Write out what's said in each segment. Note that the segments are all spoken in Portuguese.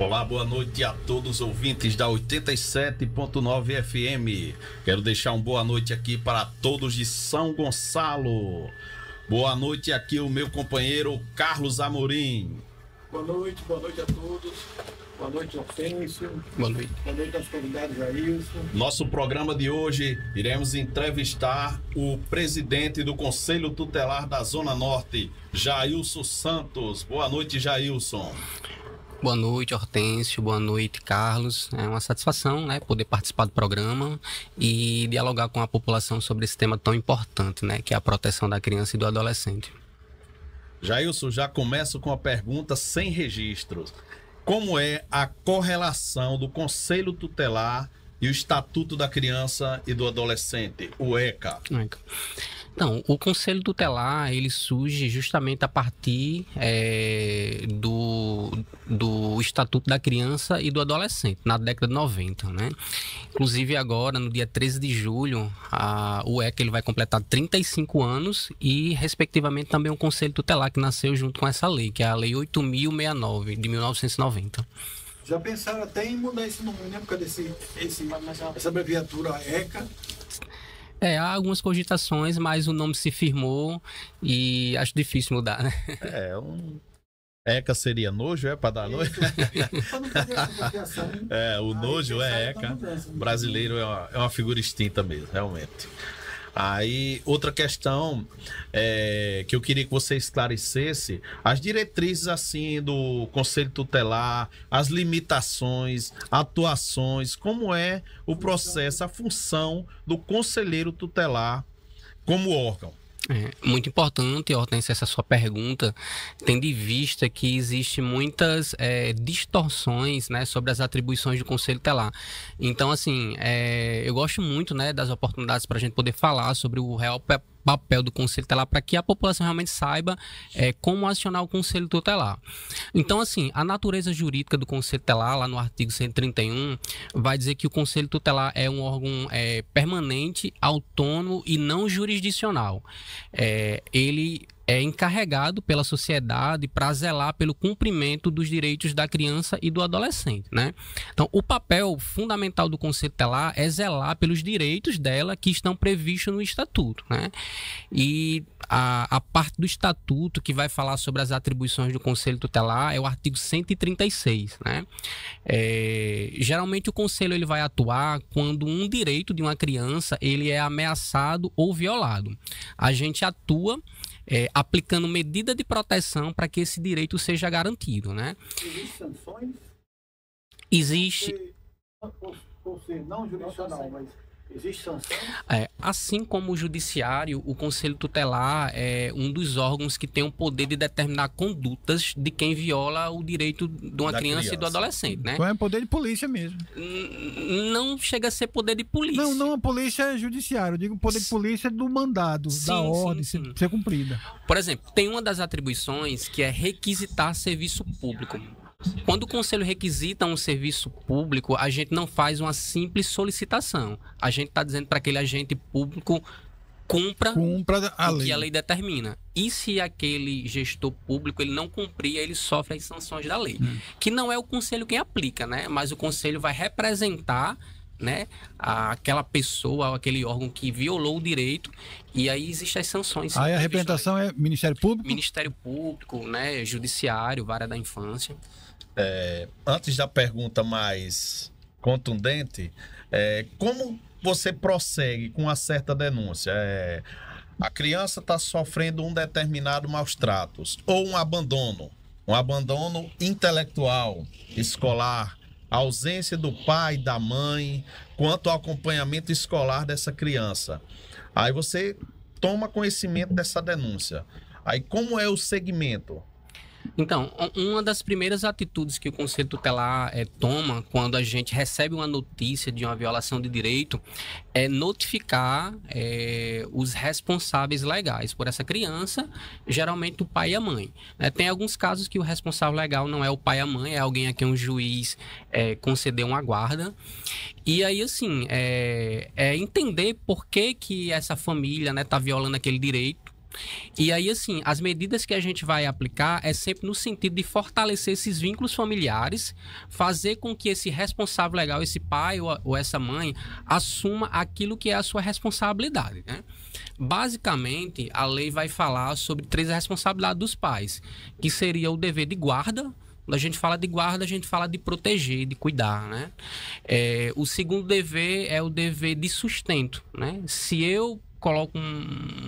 Olá, boa noite a todos os ouvintes da 87.9 FM. Quero deixar uma boa noite aqui para todos de São Gonçalo. Boa noite aqui o meu companheiro Carlos Amorim. Boa noite a todos. Boa noite, Hortêncio. Boa noite. Boa noite aos convidados, Jailson. Nosso programa de hoje, iremos entrevistar o presidente do Conselho Tutelar da Zona Norte, Jailson Santos. Boa noite, Jailson. Boa noite, Hortêncio. Boa noite, Carlos. É uma satisfação, poder participar do programa e dialogar com a população sobre esse tema tão importante, que é a proteção da criança e do adolescente. Jailson, já começo com a pergunta sem registros. Como é a correlação do Conselho Tutelar e o Estatuto da Criança e do Adolescente, o ECA? Então, o Conselho Tutelar, ele surge justamente a partir do Estatuto da Criança e do Adolescente, na década de 90, Inclusive agora, no dia 13 de julho, o ECA ele vai completar 35 anos e, respectivamente, também um Conselho Tutelar que nasceu junto com essa lei, que é a Lei 8.069, de 1990. Já pensaram até em mudar esse nome, né? Por causa essa abreviatura ECA. Há algumas cogitações, mas o nome se firmou e acho difícil mudar, ECA seria nojo, para dar nojo? O nojo é ECA. Brasileiro é uma figura extinta mesmo, realmente. Aí, outra questão que eu queria que você esclarecesse, as diretrizes assim do Conselho Tutelar, as limitações, atuações, como é o processo, a função do conselheiro tutelar como órgão. Muito importante, Hortência, essa sua pergunta, tendo em vista que existem muitas distorções sobre as atribuições do Conselho Tutelar. Então, assim, eu gosto muito das oportunidades para a gente poder falar sobre o real papel do Conselho Tutelar para que a população realmente saiba como acionar o Conselho Tutelar. Então, assim, a natureza jurídica do Conselho Tutelar, lá no artigo 131, vai dizer que o Conselho Tutelar é um órgão permanente, autônomo e não jurisdicional. Ele é encarregado pela sociedade para zelar pelo cumprimento dos direitos da criança e do adolescente, Então, o papel fundamental do Conselho Tutelar é zelar pelos direitos dela que estão previstos no Estatuto, E a parte do Estatuto que vai falar sobre as atribuições do Conselho Tutelar é o artigo 136, Geralmente o Conselho ele vai atuar quando um direito de uma criança ele é ameaçado ou violado. A gente atua aplicando medida de proteção para que esse direito seja garantido, Existem sanções? Existe. Por ser não jurisdicional, mas existe sanção? Assim como o judiciário, o Conselho Tutelar é um dos órgãos que tem o poder de determinar condutas de quem viola o direito de uma criança e do adolescente, Então é poder de polícia mesmo. Não chega a ser poder de polícia. Não a polícia judiciária, eu digo poder de polícia do mandado, da ordem ser cumprida. Por exemplo, tem uma das atribuições que é requisitar serviço público. Quando o Conselho requisita um serviço público, a gente não faz uma simples solicitação. A gente está dizendo para aquele agente público cumpra o que a lei determina. E se aquele gestor público ele não cumprir, ele sofre as sanções da lei. Que não é o Conselho quem aplica, mas o Conselho vai representar aquela pessoa, aquele órgão que violou o direito, e aí existem as sanções. Aí a representação é Ministério Público? Ministério Público, Judiciário, Vara da Infância. Antes da pergunta mais contundente, como você prossegue com uma certa denúncia? A criança está sofrendo um determinado maus tratos, ou um abandono intelectual, escolar, a ausência do pai, da mãe, quanto ao acompanhamento escolar dessa criança. Aí você toma conhecimento dessa denúncia. Aí como é o segmento? Então, uma das primeiras atitudes que o Conselho Tutelar toma quando a gente recebe uma notícia de uma violação de direito é notificar os responsáveis legais por essa criança, geralmente o pai e a mãe. Tem alguns casos que o responsável legal não é o pai e a mãe, é alguém a quem um juiz concedeu uma guarda. E aí, assim, entender por que essa família está violando aquele direito. E aí, assim, as medidas que a gente vai aplicar é sempre no sentido de fortalecer esses vínculos familiares, fazer com que esse responsável legal, esse pai ou essa mãe, assuma aquilo que é a sua responsabilidade, né? Basicamente, a lei vai falar sobre 3 responsabilidades dos pais, que seria o dever de guarda. Quando a gente fala de guarda, a gente fala de proteger, de cuidar, né? O segundo dever é o dever de sustento, né? Se eu coloco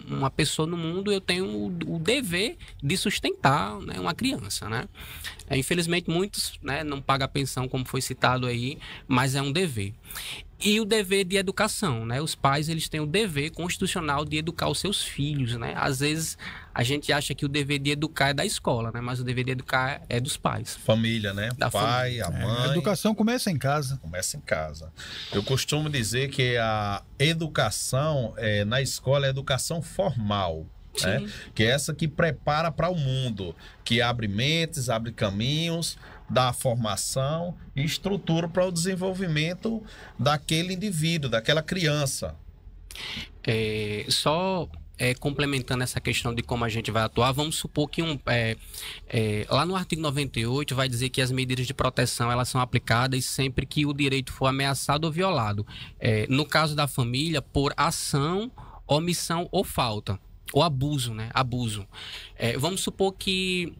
uma pessoa no mundo, eu tenho o dever de sustentar, né, uma criança, né? Infelizmente, muitos, né, não pagam a pensão, como foi citado aí, mas é um dever. E o dever de educação, né? Os pais, eles têm o dever constitucional de educar os seus filhos, né? Às vezes, a gente acha que o dever de educar é da escola, né? Mas o dever de educar é dos pais. Família, né? Da pai, família. a mãe. A educação começa em casa. Começa em casa. Eu costumo dizer que a educação na escola é educação formal. Né? Que é essa que prepara para o mundo, que abre mentes, abre caminhos, dá formação e estrutura para o desenvolvimento daquele indivíduo, daquela criança. Complementando essa questão de como a gente vai atuar, vamos supor que lá no artigo 98 vai dizer que as medidas de proteção elas são aplicadas sempre que o direito for ameaçado ou violado. No caso da família, por ação, omissão ou falta. Ou abuso, né? Abuso. Vamos supor que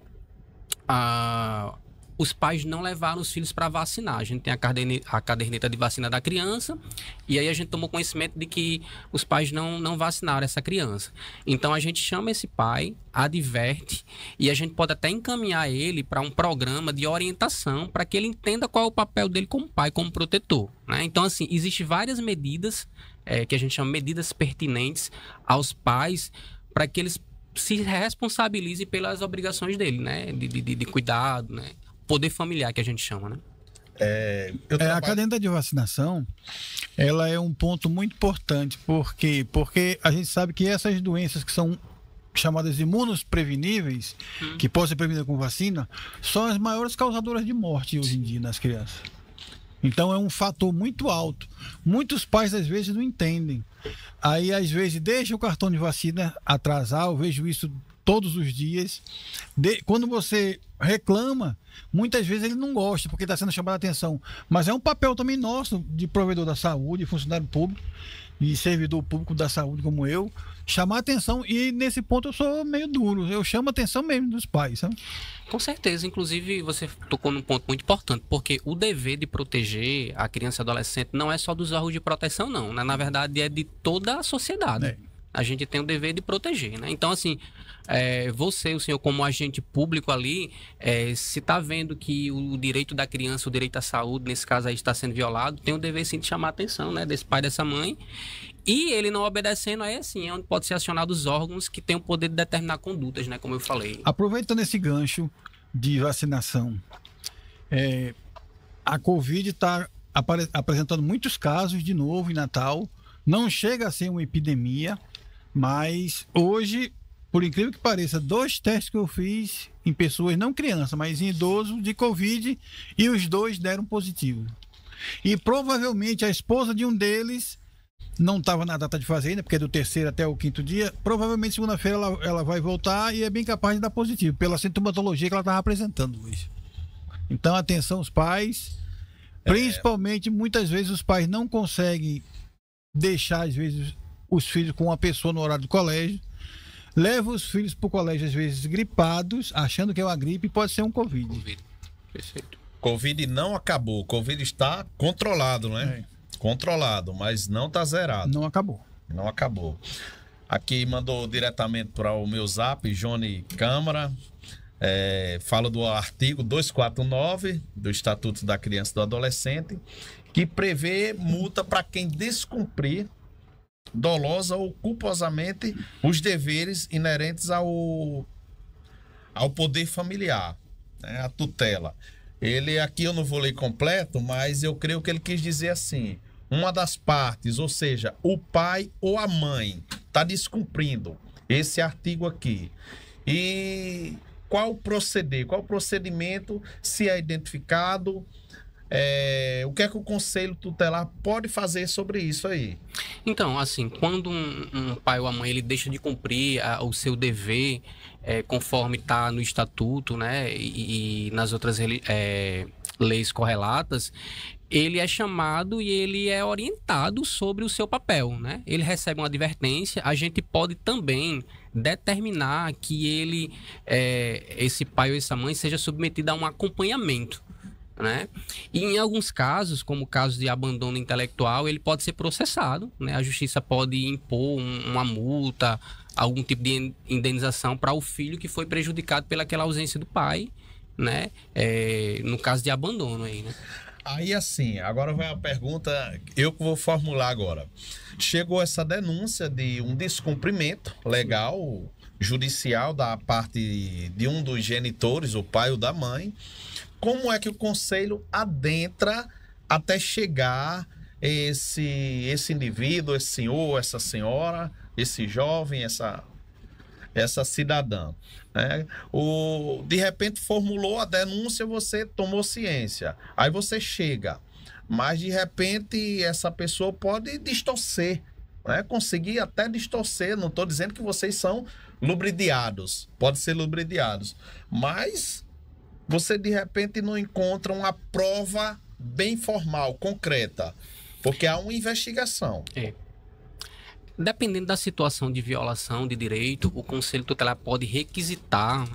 os pais não levaram os filhos para vacinar. A gente tem a caderneta de vacina da criança e aí a gente tomou conhecimento de que os pais não vacinaram essa criança. Então a gente chama esse pai, adverte e a gente pode até encaminhar ele para um programa de orientação para que ele entenda qual é o papel dele como pai, como protetor, né? Então, assim, existem várias medidas que a gente chama medidas pertinentes aos pais para que eles se responsabilizem pelas obrigações dele, né? De cuidado, né? Poder familiar que a gente chama, né? A caderneta de vacinação, ela é um ponto muito importante. Por quê? Porque a gente sabe que essas doenças que são chamadas imunospreveníveis, que podem ser prevenidas com vacina, são as maiores causadoras de morte hoje em dia nas crianças. Então é um fator muito alto. Muitos pais às vezes não entendem. Aí às vezes deixa o cartão de vacina atrasar, eu vejo isso todos os dias. Quando você reclama, muitas vezes ele não gosta, porque está sendo chamado a atenção. Mas é um papel também nosso, de provedor da saúde, funcionário público e servidor público da saúde como eu, chamar a atenção. E nesse ponto eu sou meio duro, eu chamo a atenção mesmo dos pais, sabe? Com certeza, inclusive você tocou num ponto muito importante, porque o dever de proteger a criança e adolescente não é só dos órgãos de proteção, não, né? Na verdade é de toda a sociedade. A gente tem o dever de proteger, né? Então, assim, o senhor como agente público ali, se está vendo que o direito da criança, o direito à saúde, nesse caso aí, está sendo violado, tem o dever sim de chamar a atenção, né? Desse pai, dessa mãe. E ele não obedecendo, aí assim, é onde pode ser acionado os órgãos que têm o poder de determinar condutas, né? Como eu falei. Aproveitando esse gancho de vacinação, a Covid está apresentando muitos casos de novo em Natal. Não chega a ser uma epidemia, mas hoje, por incrível que pareça, 2 testes que eu fiz em pessoas, não crianças, mas em idosos, de Covid, e os 2 deram positivo. E provavelmente a esposa de um deles não estava na data de fazer ainda, porque é do 3º até o 5º dia. Provavelmente segunda-feira ela vai voltar e é bem capaz de dar positivo, pela sintomatologia que ela estava apresentando hoje. Então, atenção os pais, principalmente muitas vezes os pais não conseguem deixar às vezes os filhos com uma pessoa no horário do colégio, leva os filhos para o colégio às vezes gripados, achando que é uma gripe e pode ser um Covid. Perfeito. Covid não acabou, Covid está controlado, né? Controlado, mas não está zerado. Não acabou. Não acabou. Aqui mandou diretamente para o meu zap, Johnny Câmara, fala do artigo 249 do Estatuto da Criança e do Adolescente, que prevê multa para quem descumprir dolosa ou culposamente os deveres inerentes ao poder familiar, né, a tutela. Ele aqui eu não vou ler completo, mas eu creio que ele quis dizer assim: uma das partes, ou seja, o pai ou a mãe, está descumprindo esse artigo aqui. E qual procedimento, se é identificado, o que é que o Conselho Tutelar pode fazer sobre isso aí? Então, assim, quando um pai ou a mãe ele deixa de cumprir o seu dever, conforme está no estatuto, né, e nas outras leis correlatas, ele é chamado e ele é orientado sobre o seu papel, né? Ele recebe uma advertência. A gente pode também determinar que esse pai ou essa mãe seja submetido a um acompanhamento, né? E em alguns casos, como o caso de abandono intelectual, ele pode ser processado, né? A justiça pode impor uma multa, algum tipo de indenização para o filho que foi prejudicado pelaquela ausência do pai, né? No caso de abandono aí, né? Aí assim, agora vai a pergunta, eu que vou formular agora. Chegou essa denúncia de um descumprimento legal, judicial, da parte de um dos genitores, o pai ou da mãe. Como é que o conselho adentra até chegar esse indivíduo, esse senhor, essa senhora, esse jovem, essa cidadã, né? De repente formulou a denúncia, você tomou ciência, aí você chega, mas de repente essa pessoa pode distorcer, né? Conseguir até distorcer, não estou dizendo que vocês são lubridiados, pode ser lubridiados, mas você de repente não encontra uma prova bem formal, concreta, porque há uma investigação. Dependendo da situação de violação de direito, o Conselho Tutelar pode requisitar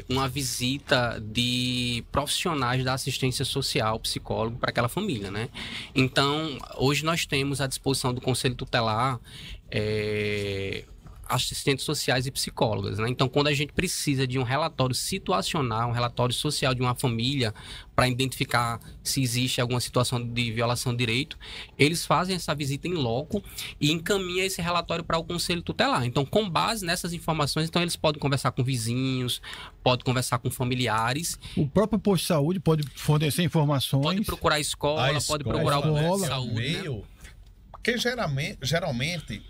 uma visita de profissionais da assistência social, psicólogo, para aquela família, né? Então, hoje nós temos à disposição do Conselho Tutelar assistentes sociais e psicólogas, né? Então, quando a gente precisa de um relatório situacional, um relatório social de uma família para identificar se existe alguma situação de violação de direito, eles fazem essa visita em loco e encaminham esse relatório para o Conselho Tutelar. Então, com base nessas informações, então eles podem conversar com vizinhos, podem conversar com familiares. O próprio posto de saúde pode fornecer informações. Pode procurar a escola, pode procurar o posto de saúde, meio, né? Porque geralmente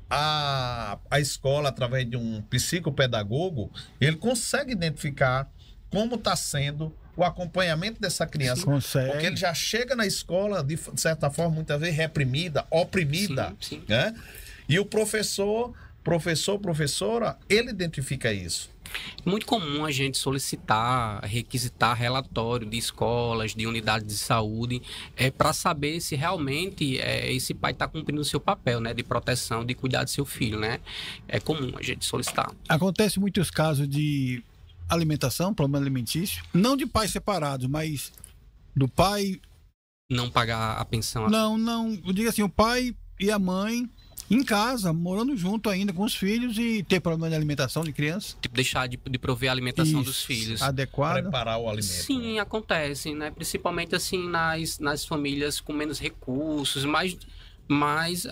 a escola, através de um psicopedagogo, ele consegue identificar como está sendo o acompanhamento dessa criança. Consegue. Porque ele já chega na escola, de certa forma, muitas vezes reprimida, oprimida. Sim. Né? E o professora, ele identifica isso. Muito comum a gente solicitar, requisitar relatório de escolas, de unidades de saúde, para saber se realmente esse pai está cumprindo o seu papel, né, de proteção, de cuidar do seu filho, né? É comum a gente solicitar. Acontece muitos casos de alimentação, problema alimentício, não de pais separados, mas do pai... Não pagar a pensão? Não, eu digo assim, o pai e a mãe em casa, morando junto ainda com os filhos e ter problema de alimentação de criança. Tipo, deixar de prover a alimentação dos filhos. Adequado. Preparar o alimento. Sim, acontece, né? Principalmente assim nas famílias com menos recursos, mas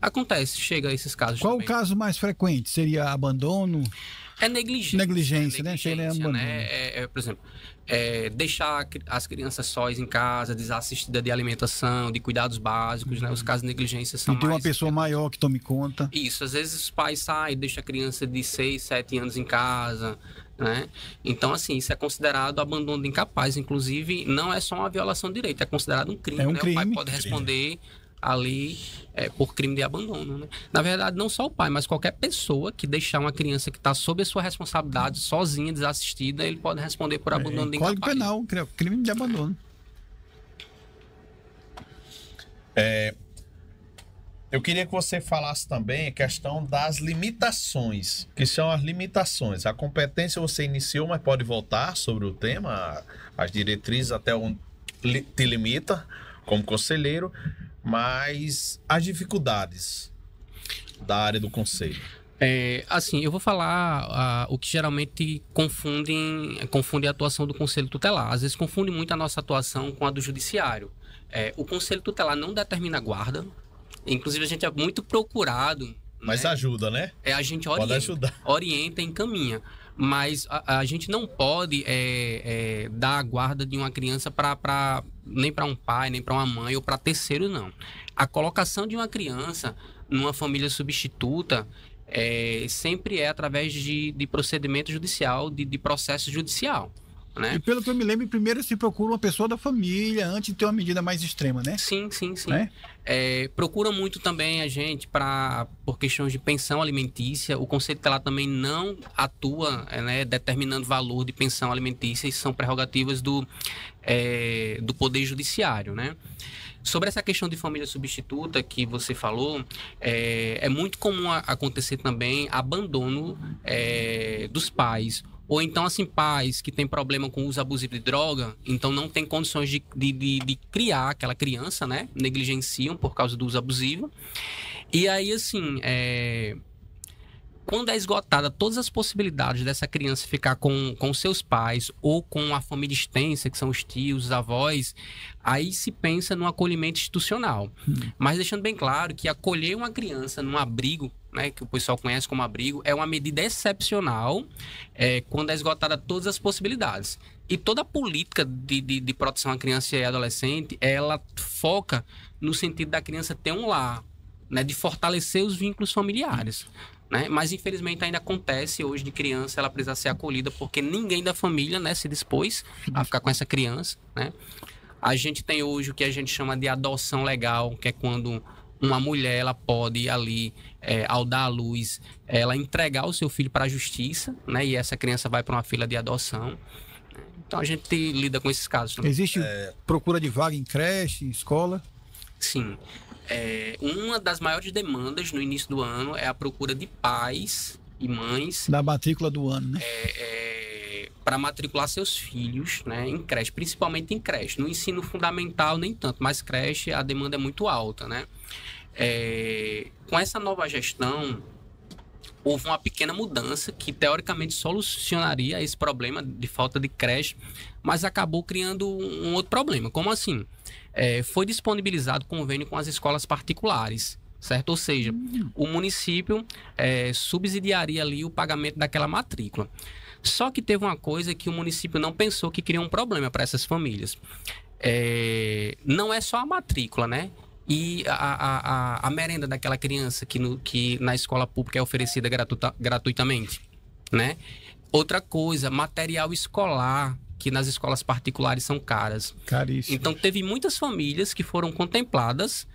acontece, chega a esses casos. Qual também. o caso mais frequente? Seria abandono? É negligência. Negligência, né? Chega a abandono. Né? Por exemplo, deixar as crianças sós em casa, desassistida de alimentação, de cuidados básicos, né? Os casos de negligência são E tem uma mais... pessoa maior que tome conta. Isso, às vezes os pais saem, deixam a criança de 6, 7 anos em casa, né? Então, assim, isso é considerado abandono de incapaz. Inclusive, não é só uma violação de direito, é considerado um crime, É um né? crime. O pai pode responder ali por crime de abandono, né? Na verdade, não só o pai, mas qualquer pessoa que deixar uma criança que está sob a sua responsabilidade, sozinha, desassistida, ele pode responder por abandono de incapaz. Código Penal, crime de abandono. Eu queria que você falasse também a questão das limitações, que são as limitações. A competência você iniciou, mas pode voltar sobre o tema, as diretrizes até onde te limita como conselheiro, mas as dificuldades da área do conselho. Assim, eu vou falar o que geralmente confunde a atuação do Conselho Tutelar. Às vezes confunde muito a nossa atuação com a do Judiciário. O Conselho Tutelar não determina guarda. Inclusive, a gente é muito procurado. Mas né? ajuda, né? A gente Pode ajudar. orienta e encaminha. Mas a gente não pode dar a guarda de uma criança nem para um pai, nem para uma mãe ou para terceiro, não. A colocação de uma criança numa família substituta sempre é através de procedimento judicial, de processo judicial. né? E pelo que eu me lembro, primeiro se procura uma pessoa da família antes de ter uma medida mais extrema, né? Sim. Né? Procura muito também a gente por questões de pensão alimentícia. O Conselho Tutelar também não atua, né, determinando valor de pensão alimentícia. Isso são prerrogativas do Poder Judiciário, né? Sobre essa questão de família substituta que você falou, é muito comum acontecer também abandono dos pais. Ou então, assim, pais que têm problema com o uso abusivo de droga, então não tem condições de criar aquela criança, né? Negligenciam por causa do uso abusivo. E aí, assim, quando é esgotada todas as possibilidades dessa criança ficar com seus pais ou com a família extensa, que são os tios, os avós, aí se pensa no acolhimento institucional. Mas deixando bem claro que acolher uma criança num abrigo, né, que o pessoal conhece como abrigo, é uma medida excepcional quando é esgotada todas as possibilidades. E toda a política de proteção à criança e adolescente, ela foca no sentido da criança ter um lar, né, de fortalecer os vínculos familiares. Né? Mas infelizmente ainda acontece hoje de criança ela precisa ser acolhida porque ninguém da família, né, se dispôs a ficar com essa criança, né? A gente tem hoje o que a gente chama de adoção legal, que é quando uma mulher ela pode ali, ao dar à luz, ela entregar o seu filho para a justiça, né? E essa criança vai para uma fila de adoção. Então a gente lida com esses casos também. Existe procura de vaga em creche, em escola? Sim. Uma das maiores demandas no início do ano é a procura de pais e mães da matrícula do ano, né? Para matricular seus filhos, né, em creche, principalmente em creche. No ensino fundamental nem tanto, mas creche a demanda é muito alta, né? Com essa nova gestão houve uma pequena mudança que teoricamente solucionaria esse problema de falta de creche, mas acabou criando um outro problema. Como assim? Foi disponibilizado convênio com as escolas particulares, certo? Ou seja, o município subsidiaria ali o pagamento daquela matrícula. Só que teve uma coisa que o município não pensou, que cria um problema para essas famílias. Não é só a matrícula, né? E a merenda daquela criança que na escola pública é oferecida gratuitamente, né? Outra coisa, material escolar, que nas escolas particulares são caras. Caríssimo. Então, teve muitas famílias que foram contempladas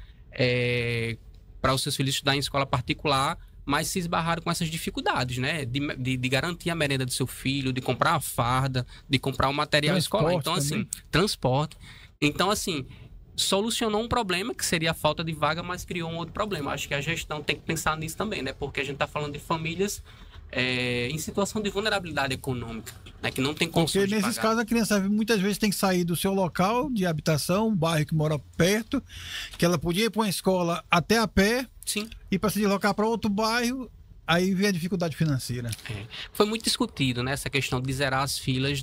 para os seus filhos estudar em escola particular, mas se esbarraram com essas dificuldades, né? De garantir a merenda do seu filho, de comprar a farda, de comprar o material escolar. Então, assim, transporte. Então, assim, solucionou um problema, que seria a falta de vaga, mas criou um outro problema. Acho que a gestão tem que pensar nisso também, né? Porque a gente está falando de famílias em situação de vulnerabilidade econômica, né? Que não tem condições de pagar. Porque nesses casos a criança muitas vezes tem que sair do seu local de habitação, um bairro que mora perto, que ela podia ir para uma escola até a pé. Sim. E para se deslocar para outro bairro, aí vem a dificuldade financeira. Foi muito discutido, né, essa questão de zerar as filas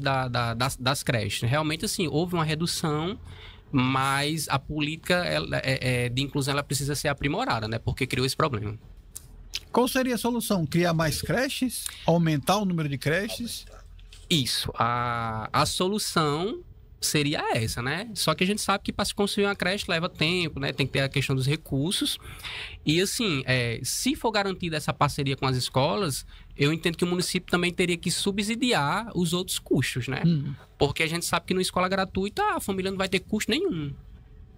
das creches. Realmente, assim, houve uma redução, mas a política de inclusão ela precisa ser aprimorada, né, porque criou esse problema. Qual seria a solução? Criar mais creches? Aumentar o número de creches? Isso. A solução seria essa, né? Só que a gente sabe que para se construir uma creche leva tempo, né? Tem que ter a questão dos recursos. E assim, se for garantida essa parceria com as escolas, eu entendo que o município também teria que subsidiar os outros custos, né? Porque a gente sabe que numa escola gratuita a família não vai ter custo nenhum,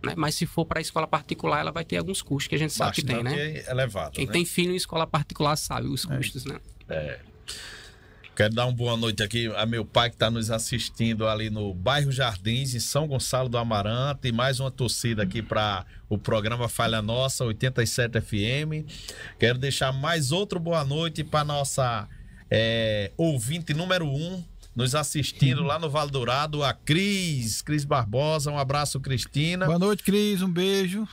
né? Mas se for para a escola particular, ela vai ter alguns custos que a gente sabe que tem, né? É elevado, Quem né? tem filho em escola particular sabe os custos, né? Quero dar uma boa noite aqui a meu pai que está nos assistindo ali no bairro Jardins, em São Gonçalo do Amarante, e mais uma torcida aqui para o programa Falha Nossa, 87 FM. Quero deixar mais outro boa noite para nossa ouvinte número 1, nos assistindo lá no Vale Dourado, a Cris Barbosa. Um abraço, Cristina. Boa noite, Cris, um beijo.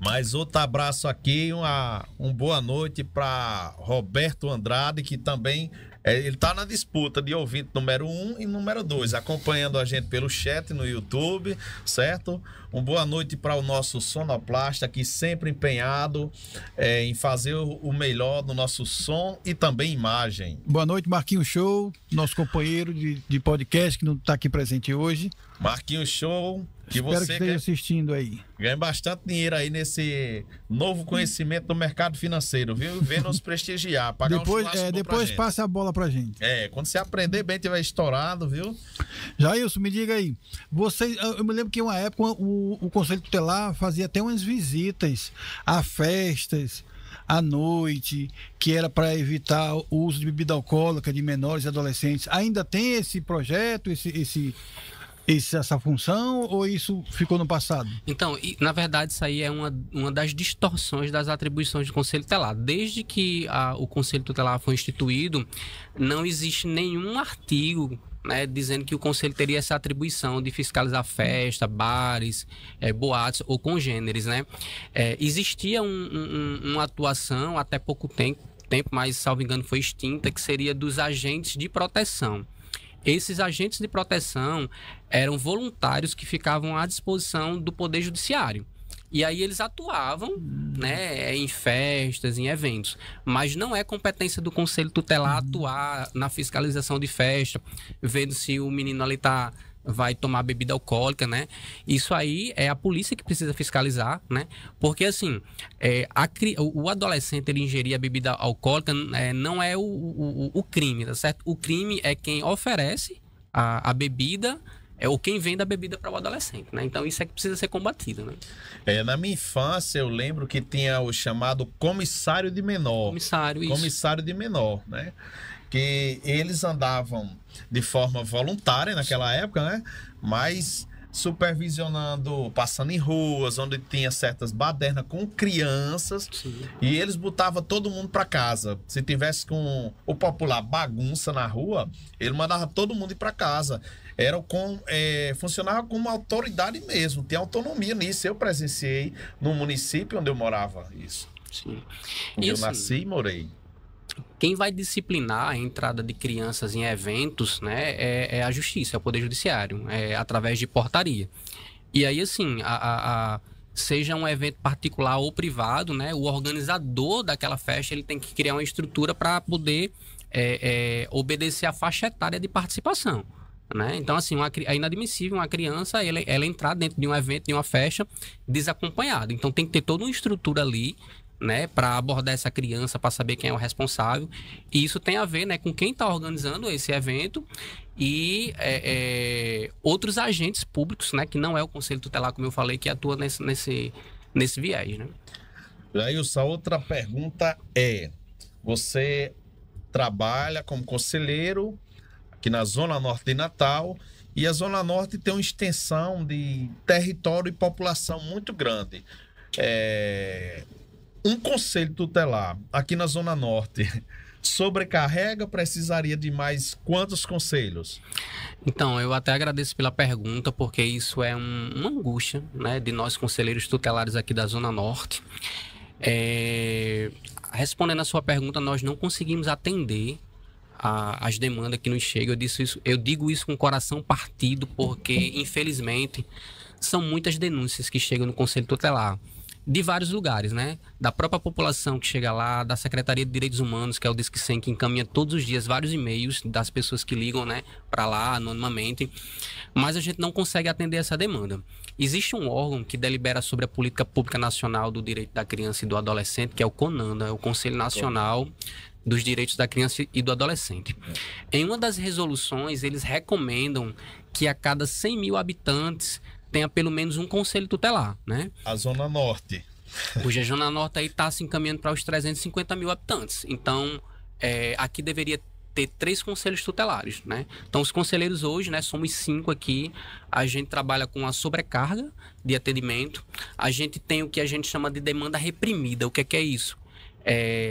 Mais outro abraço aqui, uma boa noite para Roberto Andrade, que também ele está na disputa de ouvinte número 1 e número 2, acompanhando a gente pelo chat no YouTube, certo? Uma boa noite para o nosso sonoplasta, aqui sempre empenhado em fazer o melhor do nosso som e também imagem. Boa noite, Marquinhos Show, nosso companheiro de podcast que não está aqui presente hoje. Marquinhos Show, Que Espero que você esteja assistindo aí. ganhe bastante dinheiro aí nesse novo conhecimento do mercado financeiro, viu? Vem nos prestigiar, pagar um churrasco bom pra Depois gente. passe a bola pra gente. Quando você aprender bem, tiver estourado, viu? Jailson, me diga aí. Eu me lembro que uma época o Conselho Tutelar fazia até umas visitas a festas à noite, que era para evitar o uso de bebida alcoólica de menores e adolescentes. Ainda tem esse projeto, essa função, ou isso ficou no passado? Então, na verdade, isso aí é uma das distorções das atribuições do Conselho Tutelar. Desde que o Conselho Tutelar foi instituído, não existe nenhum artigo, né, dizendo que o Conselho teria essa atribuição de fiscalizar festa, bares, boates ou congêneres, né? Existia uma atuação até pouco tempo, mas, salvo engano, foi extinta, que seria dos agentes de proteção. Esses agentes de proteção eram voluntários que ficavam à disposição do Poder Judiciário. E aí eles atuavam, né, em festas, em eventos. Mas não é competência do Conselho Tutelar atuar na fiscalização de festa, vendo se o menino ali vai tomar bebida alcoólica, né? Isso aí é a polícia que precisa fiscalizar, né? Porque, assim, o adolescente ele ingerir a bebida alcoólica não é o crime, tá certo? O crime é quem oferece a bebida, ou quem vende a bebida para o adolescente, né? Então, isso é que precisa ser combatido, né? Na minha infância, eu lembro que tinha o chamado comissário de menor. Comissário de menor, né? Que eles andavam de forma voluntária naquela época, né? Mas supervisionando, passando em ruas onde tinha certas badernas com crianças. Sim. E eles botavam todo mundo para casa. Se tivesse com o popular bagunça na rua, ele mandava todo mundo ir para casa. Funcionava como autoridade mesmo, tinha autonomia nisso. Eu presenciei no município onde eu morava isso. Sim. Onde eu nasci e morei. Quem vai disciplinar a entrada de crianças em eventos, né, é a Justiça, é o Poder Judiciário, através de portaria. E aí, assim, seja um evento particular ou privado, né, o organizador daquela festa ele tem que criar uma estrutura para poder obedecer à faixa etária de participação. Né? Então, assim, é inadmissível uma criança ela entrar dentro de um evento, de uma festa, desacompanhada. Então, tem que ter toda uma estrutura ali, né, para abordar essa criança, para saber quem é o responsável. E isso tem a ver, né, com quem está organizando esse evento e outros agentes públicos, né, que não é o Conselho Tutelar, como eu falei, que atua nesse viés. Né? Jailson, outra pergunta você trabalha como conselheiro aqui na Zona Norte de Natal, e a Zona Norte tem uma extensão de território e população muito grande. Um conselho tutelar aqui na Zona Norte sobrecarrega, precisaria de mais quantos conselhos? Então, eu até agradeço pela pergunta, porque isso é uma angústia, né, de nós conselheiros tutelares aqui da Zona Norte. Respondendo a sua pergunta, nós não conseguimos atender as demandas que nos chegam. Eu digo isso com o coração partido, porque, infelizmente, são muitas denúncias que chegam no Conselho Tutelar. De vários lugares, né? Da própria população que chega lá, da Secretaria de Direitos Humanos, que é o Disque 100, que encaminha todos os dias vários e-mails das pessoas que ligam, né, para lá anonimamente, mas a gente não consegue atender essa demanda. Existe um órgão que delibera sobre a Política Pública Nacional do Direito da Criança e do Adolescente, que é o CONANDA, é o Conselho Nacional dos Direitos da Criança e do Adolescente. Em uma das resoluções, eles recomendam que a cada 100 mil habitantes tenha pelo menos um conselho tutelar, né? A Zona Norte. Hoje a Zona Norte aí está se encaminhando para os 350 mil habitantes. Então, aqui deveria ter 3 conselhos tutelares, né? Então, os conselheiros hoje, né, somos 5 aqui. A gente trabalha com a sobrecarga de atendimento. A gente tem o que a gente chama de demanda reprimida. O que é isso?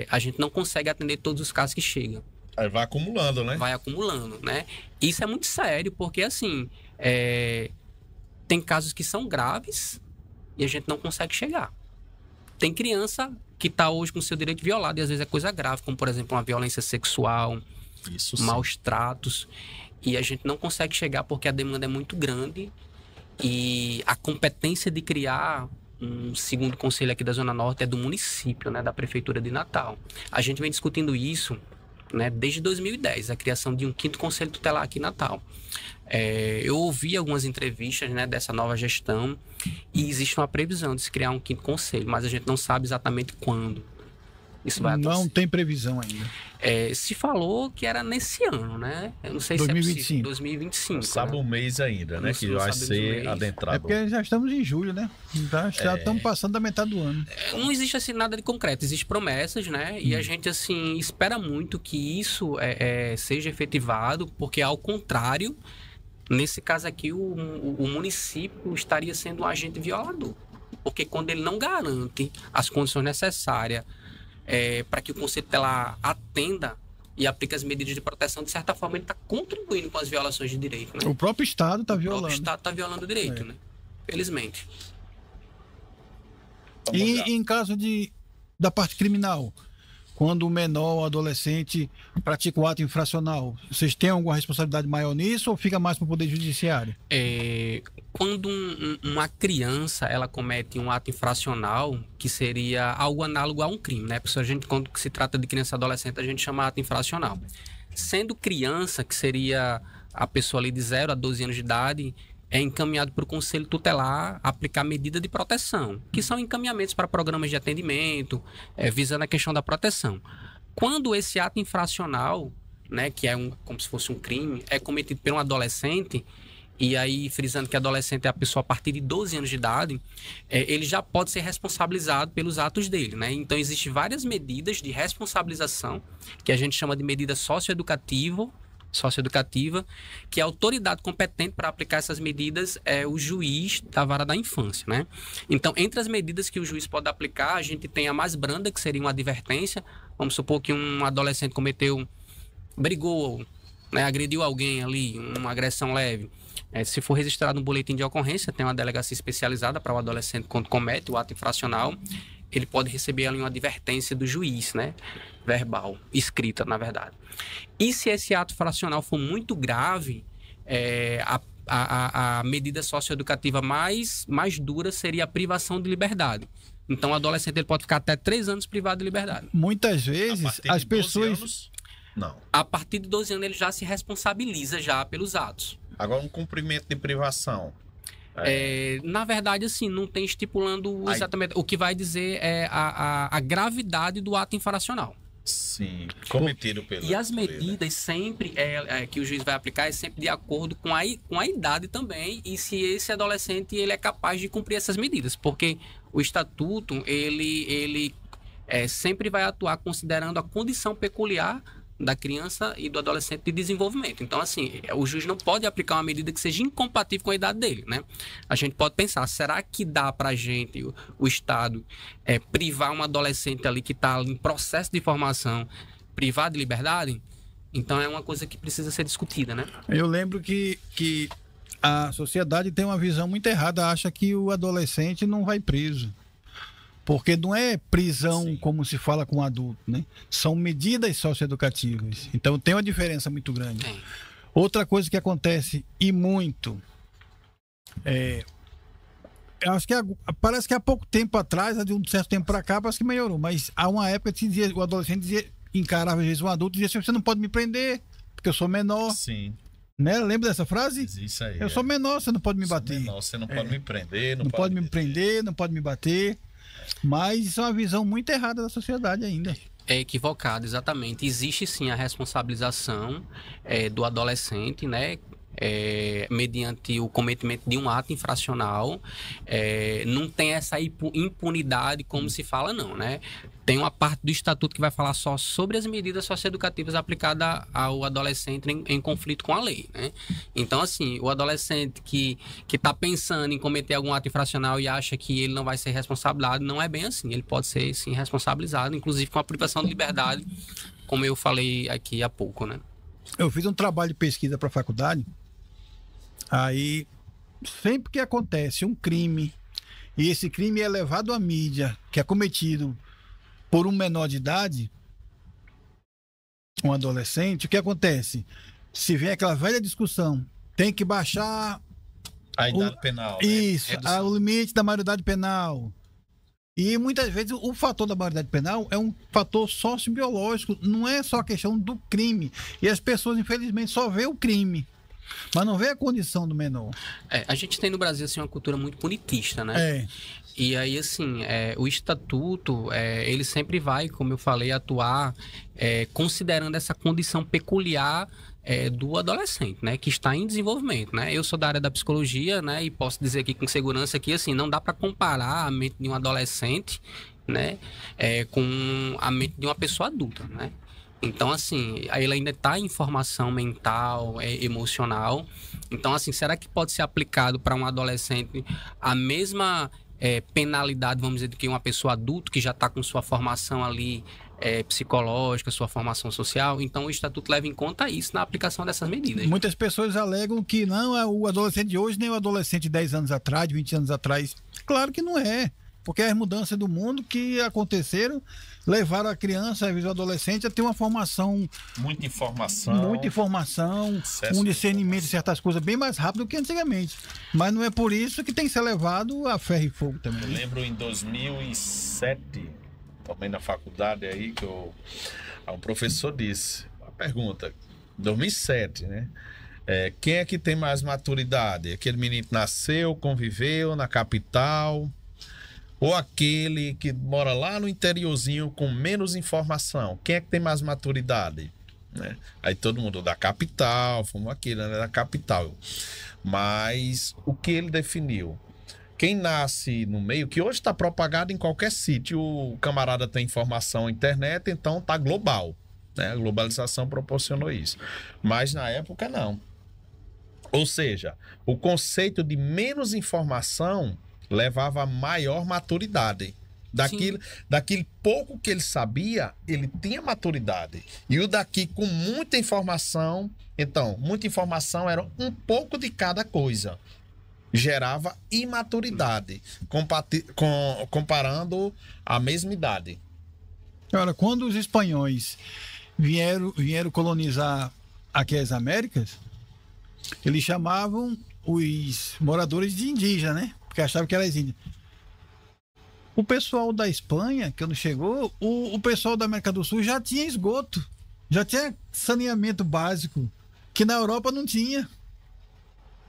A gente não consegue atender todos os casos que chegam. Aí vai acumulando, né? Vai acumulando, né? Isso é muito sério, porque assim, tem casos que são graves e a gente não consegue chegar. Tem criança que está hoje com seu direito violado e às vezes é coisa grave, como por exemplo uma violência sexual, maus tratos, e a gente não consegue chegar porque a demanda é muito grande e a competência de criar um segundo conselho aqui da Zona Norte é do município, né, da Prefeitura de Natal. A gente vem discutindo isso né, desde 2010, a criação de um 5º Conselho Tutelar aqui em Natal. Eu ouvi algumas entrevistas, né, dessa nova gestão e existe uma previsão de se criar um 5º Conselho, mas a gente não sabe exatamente quando isso vai acontecer. Não tem previsão ainda. Se falou que era nesse ano, né? Eu não sei 2025. se é possível. 2025. Não sabe né? o mês ainda, né? Que vai ser adentrado. É porque já estamos em julho, né? Já estamos passando da metade do ano. Não existe assim nada de concreto, existem promessas, né? E a gente assim espera muito que isso seja efetivado, porque ao contrário, nesse caso aqui o município estaria sendo um agente violador, porque quando ele não garante as condições necessárias para que o Conselho Tutelar atenda e aplique as medidas de proteção, de certa forma ele está contribuindo com as violações de direito, né? O próprio Estado está violando. O próprio Estado está violando o direito, né? Felizmente. E em caso da parte criminal, quando o menor ou adolescente pratica o ato infracional, vocês têm alguma responsabilidade maior nisso ou fica mais para o Poder Judiciário? Quando uma criança ela comete um ato infracional, que seria algo análogo a um crime, né? Porque quando se trata de criança e adolescente, a gente chama ato infracional. Sendo criança, que seria a pessoa ali de 0 a 12 anos de idade, é encaminhado para o Conselho Tutelar aplicar medida de proteção, que são encaminhamentos para programas de atendimento, visando a questão da proteção. Quando esse ato infracional, né, que é como se fosse um crime, é cometido por um adolescente, e aí frisando que adolescente é a pessoa a partir de 12 anos de idade, ele já pode ser responsabilizado pelos atos dele, né? Então existem várias medidas de responsabilização, que a gente chama de medida socioeducativa, que a autoridade competente para aplicar essas medidas é o juiz da vara da infância, né? Então, entre as medidas que o juiz pode aplicar, a gente tem a mais branda, que seria uma advertência. Vamos supor que um adolescente brigou, né, agrediu alguém ali, uma agressão leve. Se for registrado no boletim de ocorrência, tem uma delegacia especializada para o adolescente quando comete o ato infracional, ele pode receber ali uma advertência do juiz, né? Verbal, escrita, na verdade. E se esse ato infracional for muito grave, a medida socioeducativa mais dura seria a privação de liberdade. Então, o adolescente ele pode ficar até 3 anos privado de liberdade. Muitas vezes, as pessoas... Não. A partir de 12 anos, ele já se responsabiliza já pelos atos. Agora, um cumprimento de privação. Na verdade, assim, não tem estipulando exatamente. O que vai dizer é a gravidade do ato infracional. Sim, cometido pelo... E as medidas sempre que o juiz vai aplicar é sempre de acordo com a idade também, e se esse adolescente ele é capaz de cumprir essas medidas, porque o estatuto ele sempre vai atuar considerando a condição peculiar da criança e do adolescente de desenvolvimento. Então, assim, o juiz não pode aplicar uma medida que seja incompatível com a idade dele, né? A gente pode pensar, será que dá pra gente, o Estado, privar um adolescente ali que está em processo de formação, privar de liberdade? Então, é uma coisa que precisa ser discutida, né? Eu lembro que a sociedade tem uma visão muito errada, acha que o adolescente não vai preso. Porque não é prisão, sim, como se fala com adulto, né? São medidas socioeducativas. Então tem uma diferença muito grande. Sim. Outra coisa que acontece e muito acho que parece que há pouco tempo atrás, de um certo tempo para cá, parece que melhorou. Mas há uma época que o adolescente encarava às vezes um adulto e dizia assim: você não pode me prender, porque eu sou menor. Sim. Né? Lembra dessa frase? Isso aí. Eu sou menor, você não pode me bater. Menor, você não pode me prender, não pode me prender, não pode me bater. Mas isso é uma visão muito errada da sociedade ainda. É equivocado, exatamente. Existe sim a responsabilização do adolescente, né? Mediante o cometimento de um ato infracional. Não tem essa impunidade como se fala, não, né? Tem uma parte do estatuto que vai falar só sobre as medidas socioeducativas aplicadas ao adolescente em conflito com a lei, né? Então, assim, o adolescente que está pensando em cometer algum ato infracional e acha que ele não vai ser responsabilizado, não é bem assim. Ele pode ser, sim, responsabilizado, inclusive com a privação de liberdade, como eu falei aqui há pouco, né? Eu fiz um trabalho de pesquisa para a faculdade. Aí, sempre que acontece um crime, e esse crime é levado à mídia, que é cometido por um menor de idade, um adolescente, o que acontece? Se vem aquela velha discussão, tem que baixar a idade penal. Isso, o limite da maioridade penal. E muitas vezes o fator da maioridade penal é um fator sociobiológico, não é só a questão do crime. E as pessoas, infelizmente, só vê o crime, mas não vê a condição do menor. A gente tem no Brasil assim, uma cultura muito punitista, né? É. E aí, assim, o estatuto, ele sempre vai, como eu falei, atuar considerando essa condição peculiar do adolescente, né? Que está em desenvolvimento, né? Eu sou da área da psicologia, né? E posso dizer aqui com segurança que, assim, não dá para comparar a mente de um adolescente, né? Com a mente de uma pessoa adulta, né? Então, assim, ele ainda está em formação mental, emocional. Então, assim, será que pode ser aplicado para um adolescente a mesma penalidade, vamos dizer, do que uma pessoa adulta que já está com sua formação ali psicológica, sua formação social? Então, o Estatuto leva em conta isso na aplicação dessas medidas. Muitas pessoas alegam que não é o adolescente de hoje nem o adolescente de 10 anos atrás, de 20 anos atrás. Claro que não é. Porque as mudanças do mundo que aconteceram levaram a criança, às vezes o adolescente, a ter uma formação... Muita informação, um discernimento de certas coisas bem mais rápido do que antigamente. Mas não é por isso que tem que ser levado a ferro e fogo também. Eu lembro em 2007, também na faculdade aí, que um professor disse, uma pergunta, 2007, né? Quem é que tem mais maturidade? Aquele menino que nasceu, conviveu na capital... ou aquele que mora lá no interiorzinho com menos informação? Quem é que tem mais maturidade? Né? Aí todo mundo da capital, fomos aqui, né? Da capital. Mas o que ele definiu? Quem nasce no meio, que hoje está propagado em qualquer sítio, o camarada tem informação na internet, então tá global. Né? A globalização proporcionou isso. Mas na época não. Ou seja, o conceito de menos informação levava a maior maturidade. Daquele pouco que ele sabia, ele tinha maturidade. E o daqui com muita informação, então, muita informação era um pouco de cada coisa. Gerava imaturidade, comparando a mesma idade. Olha, quando os espanhóis vieram colonizar aqui as Américas, eles chamavam os moradores de indígena, né? Porque achavam que era as índias. O pessoal da Espanha, quando chegou, o pessoal da América do Sul já tinha esgoto, já tinha saneamento básico, que na Europa não tinha.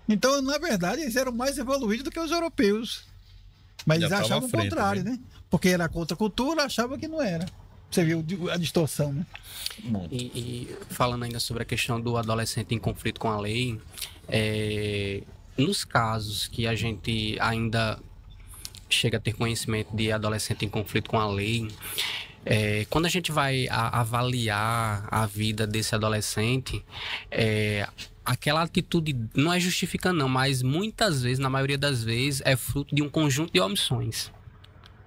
Então, na verdade, eles eram mais evoluídos do que os europeus. Mas eles achavam o contrário, né? Porque era contra a cultura, achavam que não era. Você viu a distorção, né? E falando ainda sobre a questão do adolescente em conflito com a lei, nos casos que a gente ainda chega a ter conhecimento de adolescente em conflito com a lei, quando a gente vai avaliar a vida desse adolescente, aquela atitude não é justificando não, mas muitas vezes, na maioria das vezes, é fruto de um conjunto de omissões.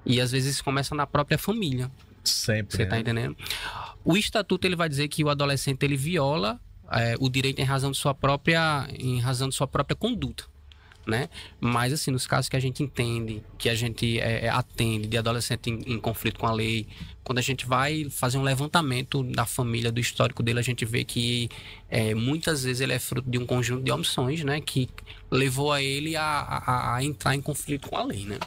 E às vezes isso começa na própria família. Sempre. Você tá entendendo? O estatuto ele vai dizer que o adolescente ele viola o direito em razão de sua própria conduta, né? Mas assim, nos casos que a gente entende, que a gente atende de adolescente em conflito com a lei, quando a gente vai fazer um levantamento da família, do histórico dele, a gente vê que muitas vezes ele é fruto de um conjunto de omissões, né? Que levou a ele a entrar em conflito com a lei, né?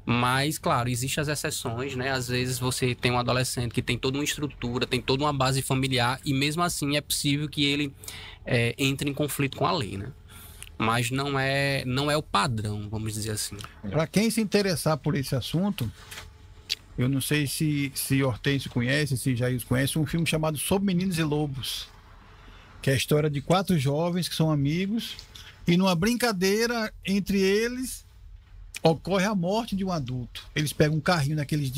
Mas, claro, existem as exceções, né? Às vezes você tem um adolescente que tem toda uma estrutura, tem toda uma base familiar e mesmo assim é possível que ele entre em conflito com a lei, né? Mas não é o padrão, vamos dizer assim. Para quem se interessar por esse assunto, eu não sei se Hortêncio conhece, se Jair conhece, um filme chamado Sob Meninos e Lobos, que é a história de 4 jovens que são amigos e numa brincadeira entre eles ocorre a morte de um adulto. Eles pegam um carrinho daqueles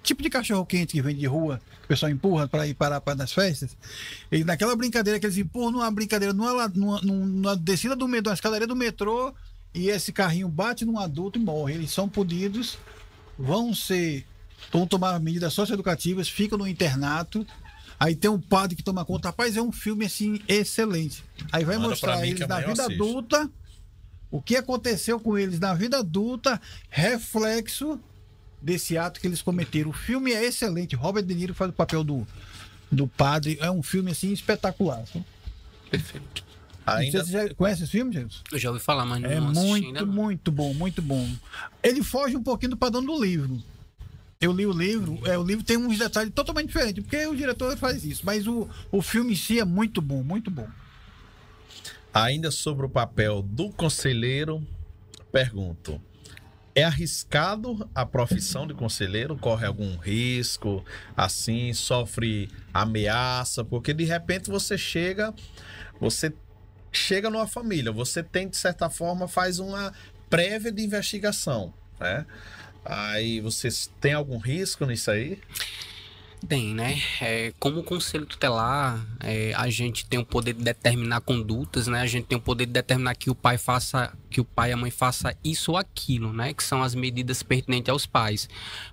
tipo de cachorro-quente que vem de rua, que o pessoal empurra para ir parar nas festas. E naquela brincadeira que eles empurram, numa brincadeira, numa descida do metrô, na escadaria do metrô, e esse carrinho bate num adulto e morre. Eles são punidos, vão tomar medidas socioeducativas, ficam no internato. Aí tem um padre que toma conta. Rapaz, é um filme assim excelente. Aí vai mostrar eles na vida adulta, o que aconteceu com eles na vida adulta, reflexo desse ato que eles cometeram. O filme é excelente. Robert De Niro faz o papel do padre. É um filme assim espetacular. Sabe? Perfeito. Você já conhece esse filme, Jesus? Eu já ouvi falar, mas não assisti ainda. Muito bom, muito bom. Ele foge um pouquinho do padrão do livro. eu li o livro tem uns detalhes totalmente diferentes, porque o diretor faz isso, mas o filme em si é muito bom, muito bom. Ainda sobre o papel do conselheiro, pergunto: é arriscado a profissão de conselheiro? Corre algum risco, assim, sofre ameaça? Porque de repente você chega numa família, você tem, de certa forma, faz uma prévia de investigação, né? Aí vocês têm algum risco nisso aí? Tem, né? Como conselho tutelar, a gente tem o poder de determinar condutas, né? A gente tem o poder de determinar que o pai e a mãe faça isso ou aquilo, né? Que são as medidas pertinentes aos pais.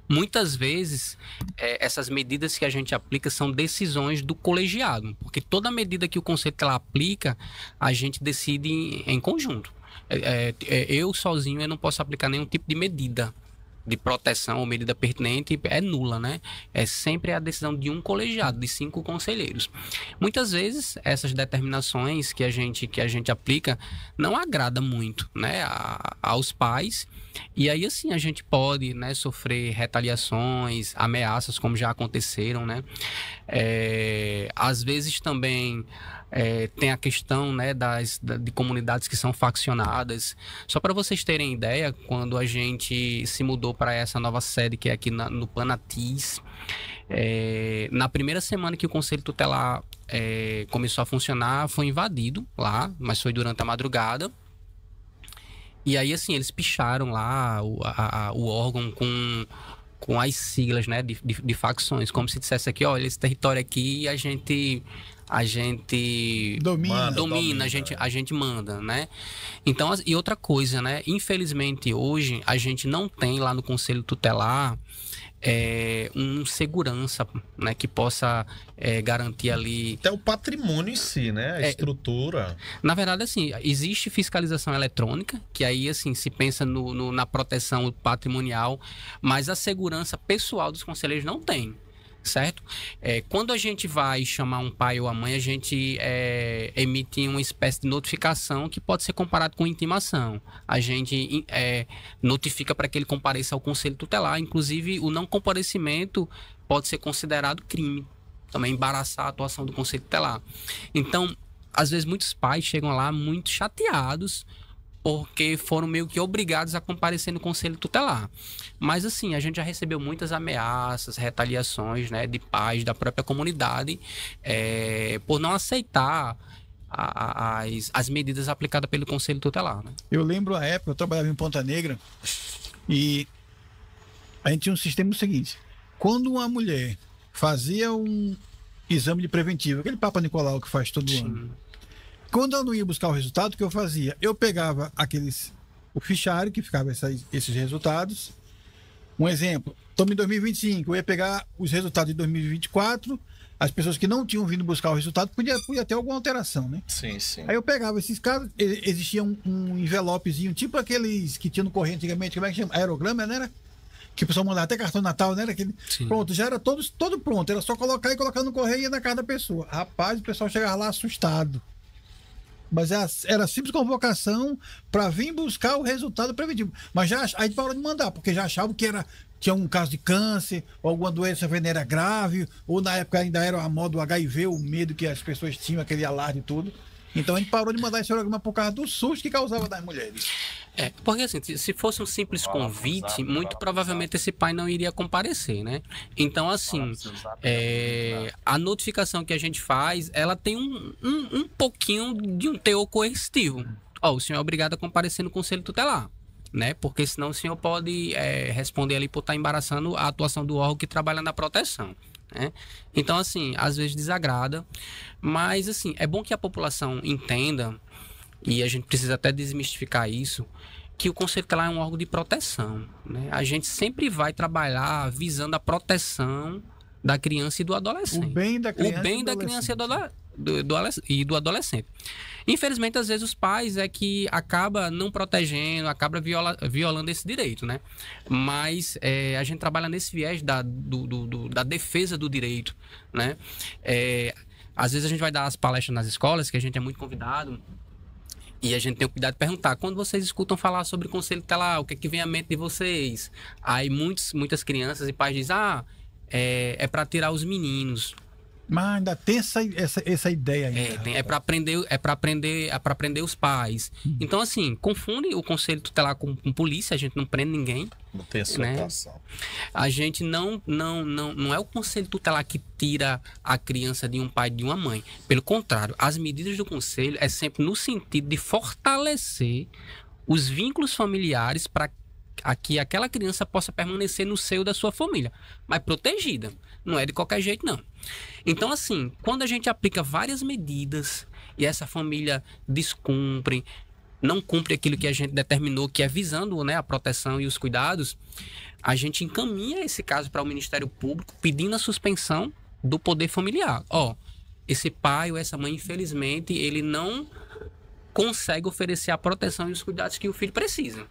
Muitas vezes, essas medidas que a gente aplica são decisões do colegiado, porque toda medida que o conselho tutelar aplica, a gente decide em conjunto. Eu sozinho eu não posso aplicar nenhum tipo de medida de proteção ou medida pertinente, é nula, né? É sempre a decisão de um colegiado, de 5 conselheiros. Muitas vezes, essas determinações que a gente aplica não agrada muito, né, aos pais, e aí, assim, a gente pode, né, sofrer retaliações, ameaças, como já aconteceram, né? Às vezes também tem a questão, né, de comunidades que são faccionadas. Só para vocês terem ideia, quando a gente se mudou para essa nova sede que é aqui no Panatis, na primeira semana que o Conselho Tutelar começou a funcionar, foi invadido lá, mas foi durante a madrugada. E aí, assim, eles picharam lá o órgão com as siglas, né, de facções, como se dissesse aqui: olha, esse território aqui a gente domina, a gente manda, né? Então, e outra coisa, né? Infelizmente, hoje, a gente não tem lá no Conselho Tutelar um segurança, né, que possa garantir ali... Até o patrimônio em si, né? A estrutura. Na verdade, assim, existe fiscalização eletrônica, que aí, assim, se pensa na proteção patrimonial, mas a segurança pessoal dos conselheiros não tem. Certo? Quando a gente vai chamar um pai ou a mãe, a gente emite uma espécie de notificação que pode ser comparado com intimação. A gente notifica para que ele compareça ao conselho tutelar. Inclusive, o não comparecimento pode ser considerado crime. Também embaraçar a atuação do conselho tutelar. Então, às vezes, muitos pais chegam lá muito chateados porque foram meio que obrigados a comparecer no conselho tutelar. Mas, assim, a gente já recebeu muitas ameaças, retaliações, né, de pais da própria comunidade por não aceitar as medidas aplicadas pelo conselho tutelar, né? Eu lembro a época, eu trabalhava em Ponta Negra e a gente tinha um sistema seguinte: quando uma mulher fazia um exame de preventivo, aquele Papa Nicolau que faz todo ano, quando eu não ia buscar o resultado, o que eu fazia? Eu pegava o fichário que ficava esses resultados. Um exemplo, estamos em 2025, eu ia pegar os resultados de 2024, as pessoas que não tinham vindo buscar o resultado, podia ter alguma alteração, né? Sim, sim. Aí eu pegava esses casos, existia um envelopezinho, tipo aqueles que tinha no correio antigamente, como é que chama? Aerograma, né? Era? Que o pessoal mandava até cartão Natal, né? Aquele... Pronto, já era todo pronto, era só colocar no correio e ia na casa da pessoa. Rapaz, o pessoal chegava lá assustado. Mas era simples convocação para vir buscar o resultado preventivo. Mas já aí parou de mandar, porque já achavam que tinha um caso de câncer, ou alguma doença venérea grave, ou na época ainda era a moda do HIV, o medo que as pessoas tinham, aquele alarde e tudo. Então a gente parou de mandar esse programa por causa do susto que causava das mulheres. Porque assim, se fosse um simples convite, muito provavelmente esse pai não iria comparecer, né? Então, assim, a notificação que a gente faz, ela tem um pouquinho de um teor coercitivo. O senhor é obrigado a comparecer no conselho tutelar, né? Porque senão o senhor pode responder ali por estar embaraçando a atuação do órgão que trabalha na proteção, né? Então, assim, às vezes desagrada, mas, assim, é bom que a população entenda, e a gente precisa até desmistificar isso, que o Conselho Tutelar é um órgão de proteção, né? A gente sempre vai trabalhar visando a proteção da criança e do adolescente. O bem da criança e do adolescente. Infelizmente, às vezes, os pais que acaba não protegendo, acaba violando esse direito, né? Mas a gente trabalha nesse viés da defesa do direito, né? Às vezes a gente vai dar as palestras nas escolas, que a gente é muito convidado, E a gente tem o cuidado de perguntar, quando vocês escutam falar sobre conselho tutelar, o que é que vem à mente de vocês? Aí muitas crianças e pais dizem, é para tirar os meninos. Mas ainda tem essa ideia ainda. É para aprender os pais. Então, assim, confunde o conselho tutelar com polícia, a gente não prende ninguém. Não tem essa situação. A gente não é o conselho tutelar que tira a criança de um pai e de uma mãe. Pelo contrário, as medidas do conselho é sempre no sentido de fortalecer os vínculos familiares para que aquela criança possa permanecer no seio da sua família, mas protegida. Não é de qualquer jeito, não. Então, assim, quando a gente aplica várias medidas e essa família descumpre, não cumpre aquilo que a gente determinou, que é visando, né, a proteção e os cuidados, a gente encaminha esse caso para o Ministério Público pedindo a suspensão do poder familiar. Esse pai ou essa mãe, infelizmente, ele não consegue oferecer a proteção e os cuidados que o filho precisa.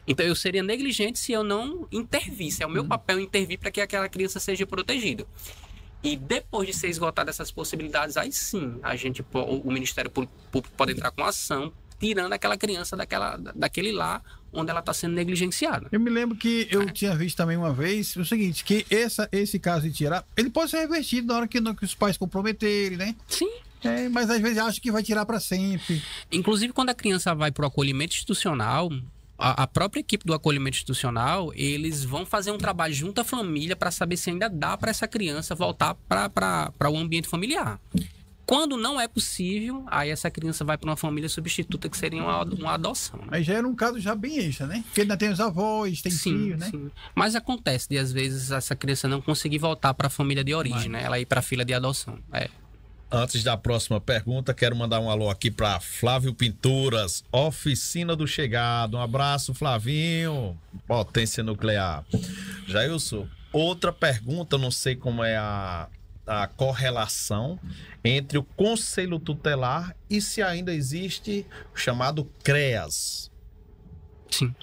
Então, eu seria negligente se eu não intervisse. É o meu papel intervir para que aquela criança seja protegida. E depois de ser esgotadas essas possibilidades, aí sim, o Ministério Público pode entrar com ação, tirando aquela criança daquele lar onde ela está sendo negligenciada. Eu me lembro que eu tinha visto também uma vez o seguinte, que esse caso de tirar, ele pode ser revertido na hora que os pais comprometerem, né? Sim. Mas às vezes acha que vai tirar para sempre. Inclusive, quando a criança vai para o acolhimento institucional, a própria equipe do acolhimento institucional, eles vão fazer um trabalho junto à família para saber se ainda dá para essa criança voltar para o ambiente familiar. Quando não é possível, aí essa criança vai para uma família substituta, que seria uma adoção. Mas já era um caso já bem extra, né? Porque ainda tem os avós, tem filhos, né? Sim. Mas acontece de, às vezes, essa criança não conseguir voltar para a família de origem, né? Ela ir para a fila de adoção. Antes da próxima pergunta, quero mandar um alô aqui para Flávio Pinturas, Oficina do Chegado. Um abraço, Flavinho. Potência nuclear. Jailson, outra pergunta, não sei como é a correlação entre o Conselho Tutelar e se ainda existe o chamado CREAS. Sim.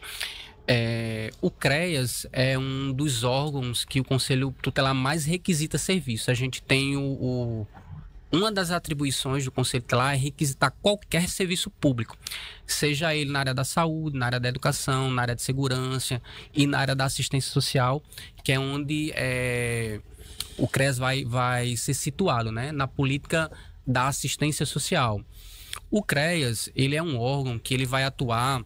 O CREAS é um dos órgãos que o Conselho Tutelar mais requisita serviço. A gente tem uma das atribuições do Conselho Tutelar é requisitar qualquer serviço público, seja ele na área da saúde, na área da educação, na área de segurança e na área da assistência social, que é onde o CREAS vai ser situado, né, na política da assistência social. O CREAS, ele é um órgão que ele vai atuar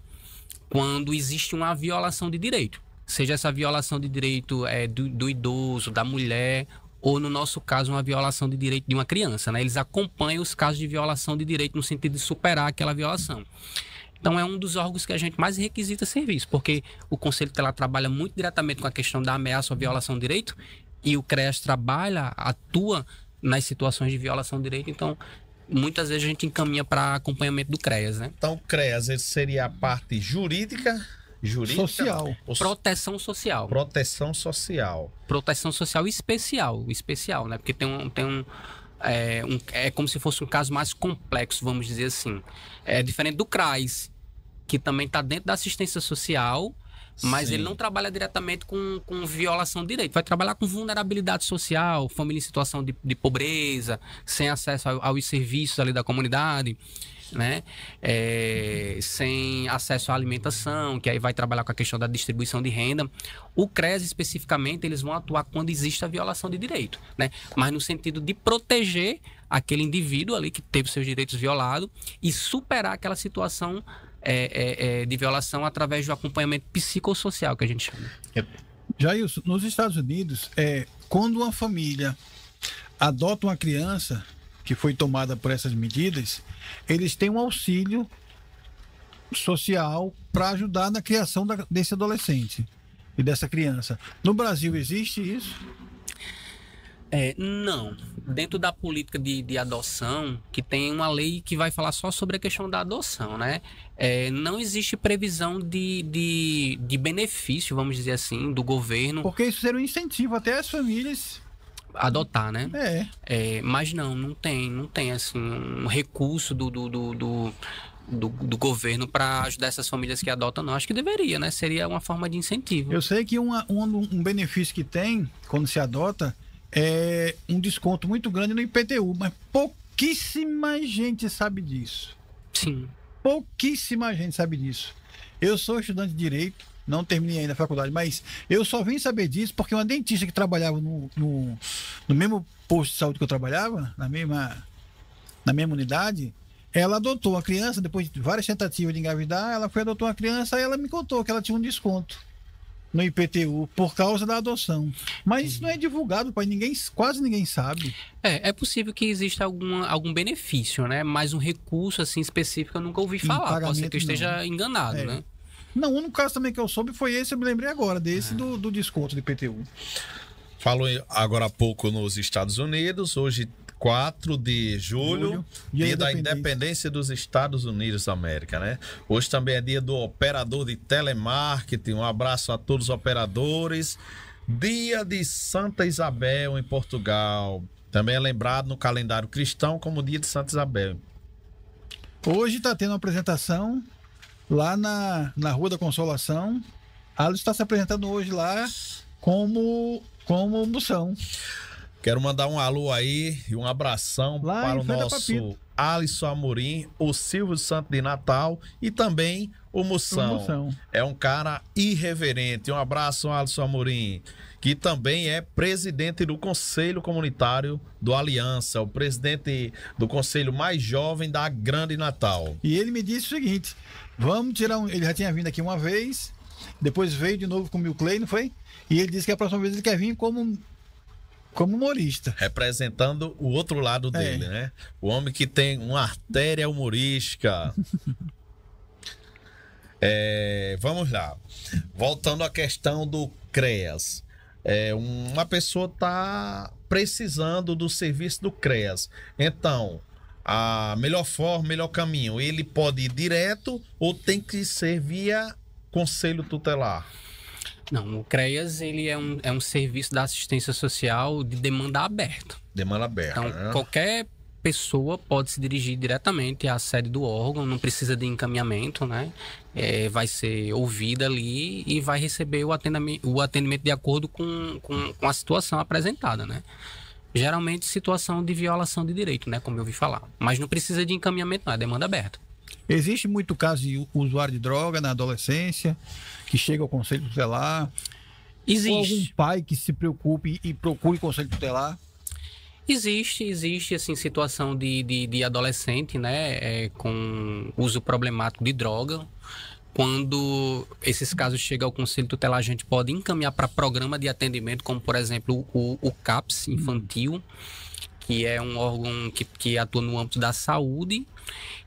quando existe uma violação de direito, seja essa violação de direito do idoso, da mulher, ou, no nosso caso, uma violação de direito de uma criança, né? Eles acompanham os casos de violação de direito no sentido de superar aquela violação. Então, é um dos órgãos que a gente mais requisita serviço, porque o Conselho Tutelar trabalha muito diretamente com a questão da ameaça ou violação de direito, e o CREAS atua nas situações de violação de direito. Então, muitas vezes a gente encaminha para acompanhamento do CREAS, né? Então, o CREAS esse seria a parte jurídica, social. Proteção social. Proteção social. Proteção social especial, né? Porque é como se fosse um caso mais complexo, vamos dizer assim. É diferente do CRAS, que também está dentro da assistência social, mas ele não trabalha diretamente com violação de direito. Vai trabalhar com vulnerabilidade social, família em situação de pobreza, sem acesso aos serviços ali da comunidade, né? Sem acesso à alimentação, que aí vai trabalhar com a questão da distribuição de renda. O CREAS, especificamente, eles vão atuar quando existe a violação de direito, né? Mas no sentido de proteger aquele indivíduo ali que teve seus direitos violados e superar aquela situação de violação através do acompanhamento psicossocial, que a gente chama. Jailson, nos Estados Unidos, quando uma família adota uma criança que foi tomada por essas medidas, eles têm um auxílio social para ajudar na criação desse adolescente e dessa criança. No Brasil existe isso? Não. Dentro da política de adoção, que tem uma lei que vai falar só sobre a questão da adoção, né? Não existe previsão de benefício, vamos dizer assim, do governo. Porque isso seria um incentivo até às famílias adotar, né? Mas não tem assim um recurso do governo para ajudar essas famílias que adotam, não. Acho que deveria, né? Seria uma forma de incentivo. Eu sei que um benefício que tem quando se adota é um desconto muito grande no IPTU, mas pouquíssima gente sabe disso. Sim. Pouquíssima gente sabe disso. Eu sou estudante de Direito, não terminei ainda a faculdade, mas eu só vim saber disso porque uma dentista que trabalhava no mesmo posto de saúde que eu trabalhava, na mesma unidade, ela adotou uma criança, depois de várias tentativas de engravidar, ela foi adotar uma criança e ela me contou que ela tinha um desconto no IPTU por causa da adoção. Mas isso não é divulgado, pai, quase ninguém sabe. É possível que exista algum benefício, né? Mas um recurso assim específico eu nunca ouvi falar. Pode ser que eu esteja enganado, né? Não, o único caso também que eu soube foi esse, eu me lembrei agora, desse do desconto do IPTU. Falou agora há pouco nos Estados Unidos, hoje 4 de julho, dia da independência dos Estados Unidos da América, né? Hoje também é dia do operador de telemarketing, um abraço a todos os operadores. Dia de Santa Isabel em Portugal, também é lembrado no calendário cristão como dia de Santa Isabel. Hoje está tendo uma apresentação lá na Rua da Consolação. A Alice está se apresentando hoje lá como moção. Quero mandar um alô aí e um abração lá para o nosso Alisson Amorim, o Silvio Santo de Natal e também o Moção. É um cara irreverente. Um abraço, Alisson Amorim, que também é presidente do Conselho Comunitário do Aliança, o presidente do conselho mais jovem da Grande Natal. E ele me disse o seguinte: vamos tirar ele já tinha vindo aqui uma vez, depois veio de novo com o Milclay, não foi? E ele disse que a próxima vez ele quer vir como humorista. Representando o outro lado dele, né? O homem que tem uma artéria humorística. Vamos lá. Voltando à questão do CREAS. Uma pessoa está precisando do serviço do CREAS. Então, a melhor forma, melhor caminho, ele pode ir direto ou tem que ser via Conselho Tutelar? Não, o CREAS ele é um serviço da assistência social de demanda aberta. Demanda aberta, então, né? Qualquer pessoa pode se dirigir diretamente à sede do órgão, não precisa de encaminhamento, né? Vai ser ouvida ali e vai receber o atendimento de acordo com a situação apresentada, né? Geralmente situação de violação de direito, né? Como eu ouvi falar. Mas não precisa de encaminhamento, não, é demanda aberta. Existe muito caso de usuário de droga na adolescência que chega ao Conselho Tutelar? Existe. Ou algum pai que se preocupe e procure o Conselho Tutelar? Existe assim, situação de adolescente, né, com uso problemático de droga. Quando esses casos chegam ao Conselho Tutelar, a gente pode encaminhar para programa de atendimento, como por exemplo o CAPS infantil, que é um órgão que atua no âmbito da saúde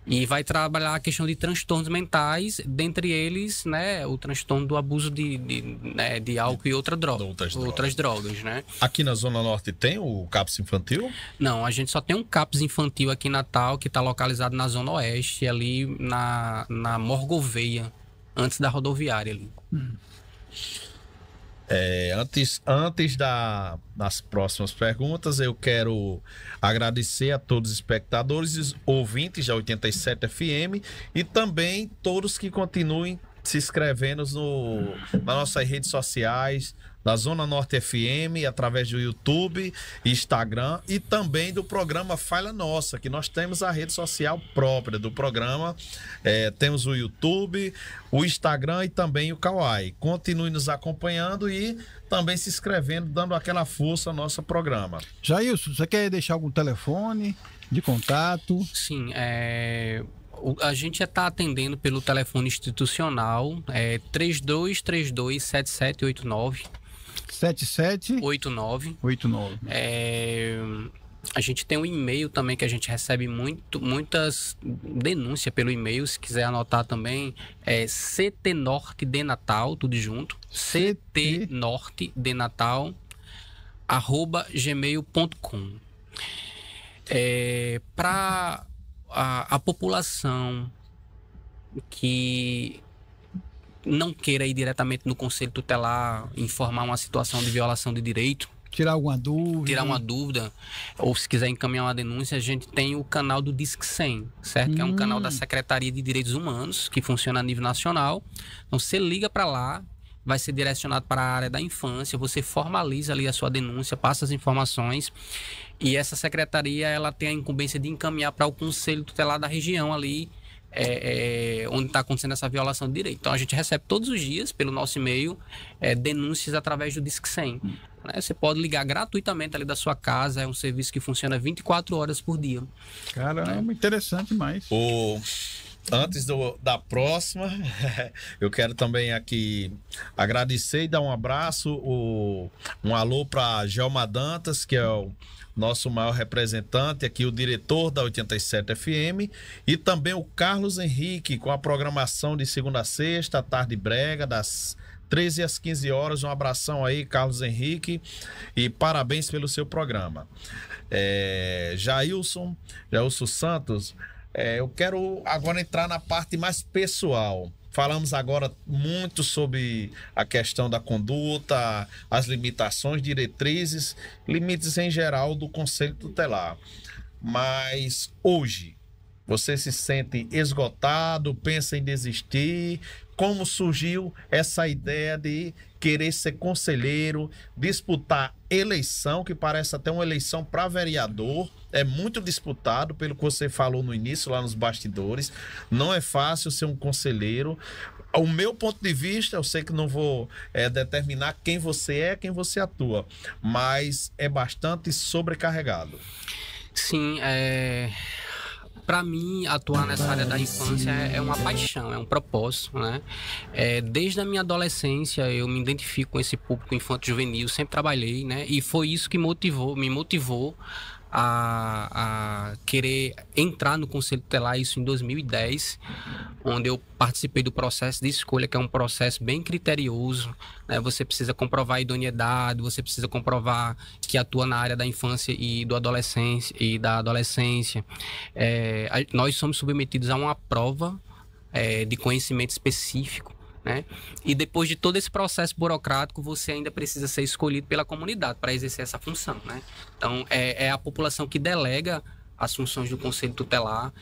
e vai trabalhar a questão de transtornos mentais, dentre eles, né, o transtorno do abuso de álcool e outras drogas, né? Aqui na Zona Norte tem o CAPS infantil? Não, a gente só tem um CAPS infantil aqui em Natal, que está localizado na Zona Oeste, ali na Morgoveia, antes da rodoviária ali. Antes das próximas perguntas, eu quero agradecer a todos os espectadores, ouvintes da 87 FM e também todos que continuem se inscrevendo nas nossas redes sociais, da Zona Norte FM, através do YouTube, Instagram e também do programa Falha Nossa, que nós temos a rede social própria do programa. Temos o YouTube, o Instagram e também o Kawai. Continue nos acompanhando e também se inscrevendo, dando aquela força ao nosso programa. Jailson, você quer deixar algum telefone de contato? Sim, a gente já está atendendo pelo telefone institucional, 3232-7789. 7789. A gente tem um e-mail também que a gente recebe muitas denúncias pelo e-mail. Se quiser anotar também, é ctnortedenatal, tudo junto, ctnortedenatal@gmail.com. Para a população que não queira ir diretamente no Conselho Tutelar informar uma situação de violação de direito, tirar uma dúvida, ou se quiser encaminhar uma denúncia, a gente tem o canal do Disque 100, certo? Que é um canal da Secretaria de Direitos Humanos, que funciona a nível nacional. Então você liga para lá, vai ser direcionado para a área da infância, você formaliza ali a sua denúncia, passa as informações e essa secretaria ela tem a incumbência de encaminhar para o Conselho Tutelar da região ali, onde está acontecendo essa violação de direito. Então a gente recebe todos os dias, pelo nosso e-mail, denúncias através do Disque 100. Né? Você pode ligar gratuitamente ali da sua casa, é um serviço que funciona 24 horas por dia. Caramba, interessante demais. Antes da próxima, eu quero também aqui agradecer e dar um abraço, um alô para Gelma Dantas, que é o nosso maior representante aqui, o diretor da 87 FM, e também o Carlos Henrique, com a programação de segunda a sexta, à tarde brega, das 13 às 15 horas. Um abração aí, Carlos Henrique, e parabéns pelo seu programa. Jailson Santos, eu quero agora entrar na parte mais pessoal. Falamos agora muito sobre a questão da conduta, as limitações, diretrizes, limites em geral do Conselho Tutelar. Mas hoje, você se sente esgotado, pensa em desistir? Como surgiu essa ideia de querer ser conselheiro, disputar eleição, que parece até uma eleição para vereador, é muito disputado, pelo que você falou no início, lá nos bastidores, não é fácil ser um conselheiro. O meu ponto de vista, eu sei que não vou determinar quem você atua, mas é bastante sobrecarregado. Sim, para mim, atuar nessa área da infância é uma paixão, é um propósito, né? Desde a minha adolescência, eu me identifico com esse público infanto-juvenil, sempre trabalhei, né? E foi isso que me motivou a querer entrar no Conselho Tutelar, isso em 2010, onde eu participei do processo de escolha, que é um processo bem criterioso, né? Você precisa comprovar a idoneidade, você precisa comprovar que atua na área da infância e da adolescência. Nós somos submetidos a uma prova de conhecimento específico, né? E depois de todo esse processo burocrático, você ainda precisa ser escolhido pela comunidade para exercer essa função, né? Então, é a população que delega as funções do Conselho Tutelar.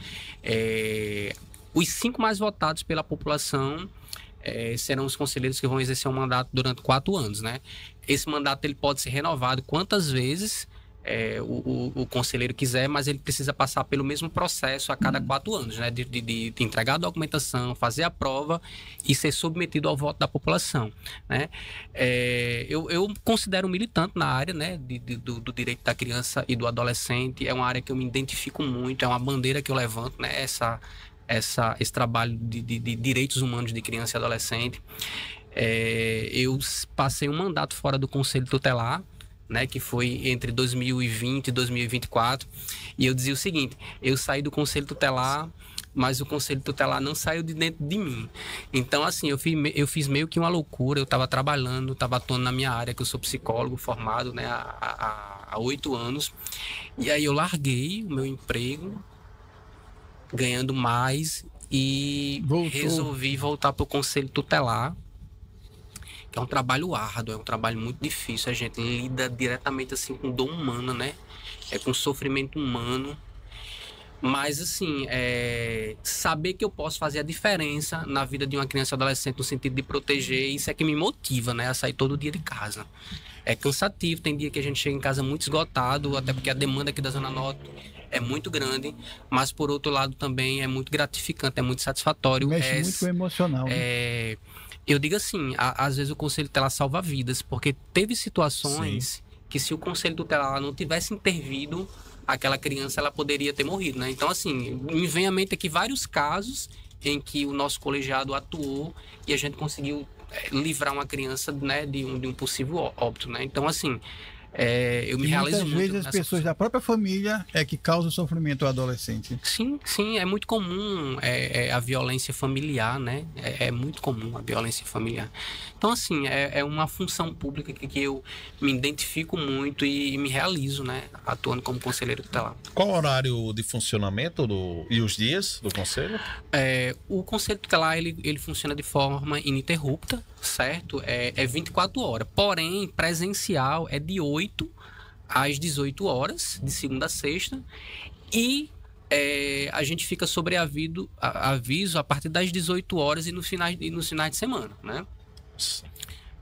Os 5 mais votados pela população serão os conselheiros que vão exercer um mandato durante 4 anos, né? Esse mandato ele pode ser renovado quantas vezes o conselheiro quiser, mas ele precisa passar pelo mesmo processo a cada 4 anos, né? De entregar a documentação, fazer a prova e ser submetido ao voto da população, né? Eu considero militante na área, né? Do direito da criança e do adolescente. É uma área que eu me identifico muito, é uma bandeira que eu levanto, né? Esse trabalho de direitos humanos de criança e adolescente. Eu passei um mandato fora do Conselho Tutelar, né, que foi entre 2020 e 2024, e eu dizia o seguinte: eu saí do Conselho Tutelar, mas o Conselho Tutelar não saiu de dentro de mim. Então, assim, eu fiz meio que uma loucura. Eu estava trabalhando, estava atuando na minha área, que eu sou psicólogo formado, né, há 8 anos, e aí eu larguei o meu emprego, ganhando mais, e resolvi voltar para o Conselho Tutelar, que é um trabalho árduo, é um trabalho muito difícil. A gente lida diretamente assim com dor humana, né? Com sofrimento humano. Mas assim, saber que eu posso fazer a diferença na vida de uma criança e adolescente no sentido de proteger, isso é que me motiva, né? A sair todo dia de casa. É cansativo, tem dia que a gente chega em casa muito esgotado, até porque a demanda aqui da Zona Norte é muito grande, mas por outro lado também é muito gratificante, é muito satisfatório. Mexe muito com o emocional, né? Eu digo assim, às vezes o Conselho Tutelar salva vidas, porque teve situações que se o Conselho Tutelar não tivesse intervido, aquela criança ela poderia ter morrido, né? Então, assim, me vem à mente aqui vários casos em que o nosso colegiado atuou e a gente conseguiu livrar uma criança, né, de um possível óbito, né? Então, assim, eu me realizo muito. Muitas vezes as pessoas da própria família que causam sofrimento ao adolescente. Sim, é muito comum a violência familiar, né? É muito comum a violência familiar. Então, assim, é uma função pública que eu me identifico muito e me realizo, né? Atuando como conselheiro tutelar. Qual o horário de funcionamento e os dias do conselho? O Conselho Tutelar, ele funciona de forma ininterrupta, certo? É 24 horas. Porém, presencial é de 8 às 18 horas, de segunda a sexta. E a gente fica sobre aviso a partir das 18 horas e nos finais de semana, né?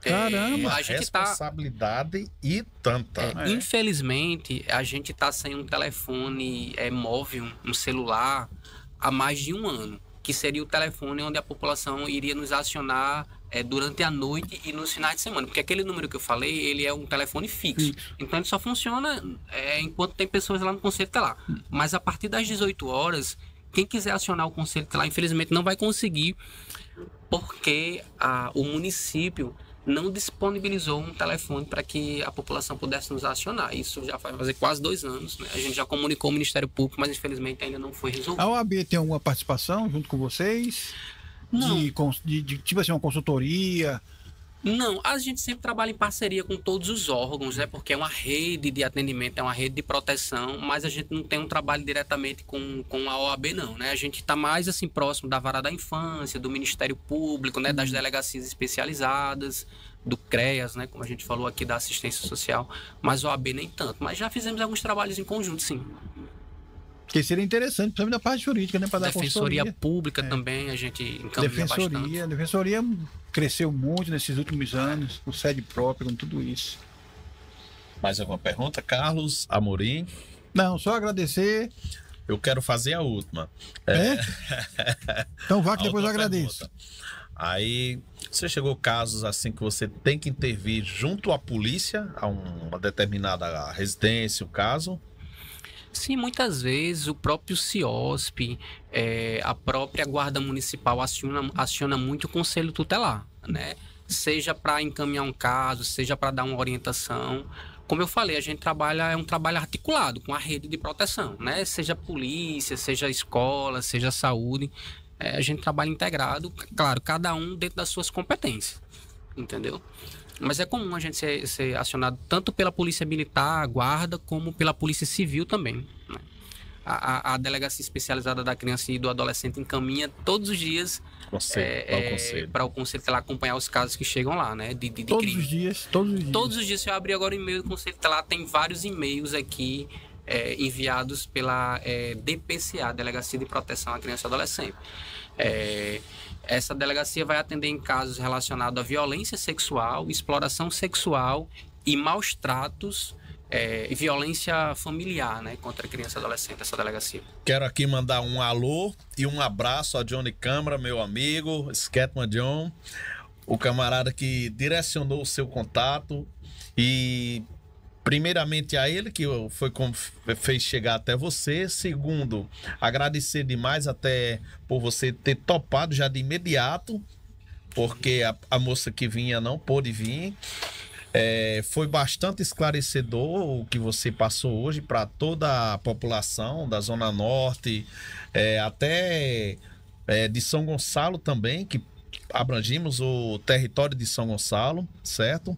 Caramba, a gente responsabilidade e tanta. Infelizmente, a gente está sem um telefone móvel, um celular, há mais de 1 ano. que seria o telefone onde a população iria nos acionar durante a noite e nos finais de semana. Porque aquele número que eu falei, ele é um telefone fixo. Então, ele só funciona enquanto tem pessoas lá no Conselho Tutelar. Mas a partir das 18 horas, quem quiser acionar o Conselho Tutelar, infelizmente, não vai conseguir, porque o município não disponibilizou um telefone para que a população pudesse nos acionar. Isso já vai fazer quase 2 anos, né? A gente já comunicou ao Ministério Público, mas infelizmente ainda não foi resolvido. A OAB tem alguma participação junto com vocês? Não. Tipo assim, uma consultoria? Não, a gente sempre trabalha em parceria com todos os órgãos, né? Porque é uma rede de atendimento, é uma rede de proteção, mas a gente não tem um trabalho diretamente com a OAB, não, né? A gente está mais assim próximo da Vara da Infância, do Ministério Público, né? Das delegacias especializadas, do CREAS, né? Como a gente falou aqui, da assistência social, mas a OAB nem tanto. Mas já fizemos alguns trabalhos em conjunto, sim. Que seria interessante, principalmente da parte jurídica, né? Para dar Defensoria consultoria. Pública também, a gente encaminha bastante. A Defensoria cresceu muito nesses últimos anos, com sede própria, com tudo isso. Mais alguma pergunta, Carlos Amorim? Não, só agradecer. Eu quero fazer a última. Então vá que A depois eu outra agradeço. pergunta. Aí, você chegou casos assim que você tem que intervir junto à polícia, a uma determinada residência, o caso? Sim, muitas vezes o próprio CIOSP, a própria Guarda Municipal aciona muito o Conselho Tutelar, né? Seja para encaminhar um caso, seja para dar uma orientação. Como eu falei, a gente é um trabalho articulado com a rede de proteção, né? Seja polícia, seja escola, seja saúde. A gente trabalha integrado, claro, cada um dentro das suas competências, entendeu? Mas é comum a gente ser acionado tanto pela Polícia Militar, a Guarda, como pela Polícia Civil também, né? A Delegacia Especializada da Criança e do Adolescente encaminha todos os dias para o Conselho Tutelar acompanhar os casos que chegam lá, né? De Todos crime. os dias. Todos os dias, se eu abrir agora o e-mail do Conselho Tutelar, tem vários e-mails aqui enviados pela DPCA, Delegacia de Proteção à Criança e Adolescente. Essa delegacia vai atender em casos relacionados à violência sexual, exploração sexual e maus tratos e violência familiar, né, contra a criança e adolescente, essa delegacia. Quero aqui mandar um alô e um abraço a Johnny Câmara, meu amigo, Sketman John, o camarada que direcionou o seu contato e primeiramente a ele, que fez chegar até você. Segundo, agradecer demais até por você ter topado já de imediato, porque a moça que vinha não pôde vir. Foi bastante esclarecedor o que você passou hoje para toda a população da Zona Norte, até de São Gonçalo também, que abrangimos o território de São Gonçalo, certo?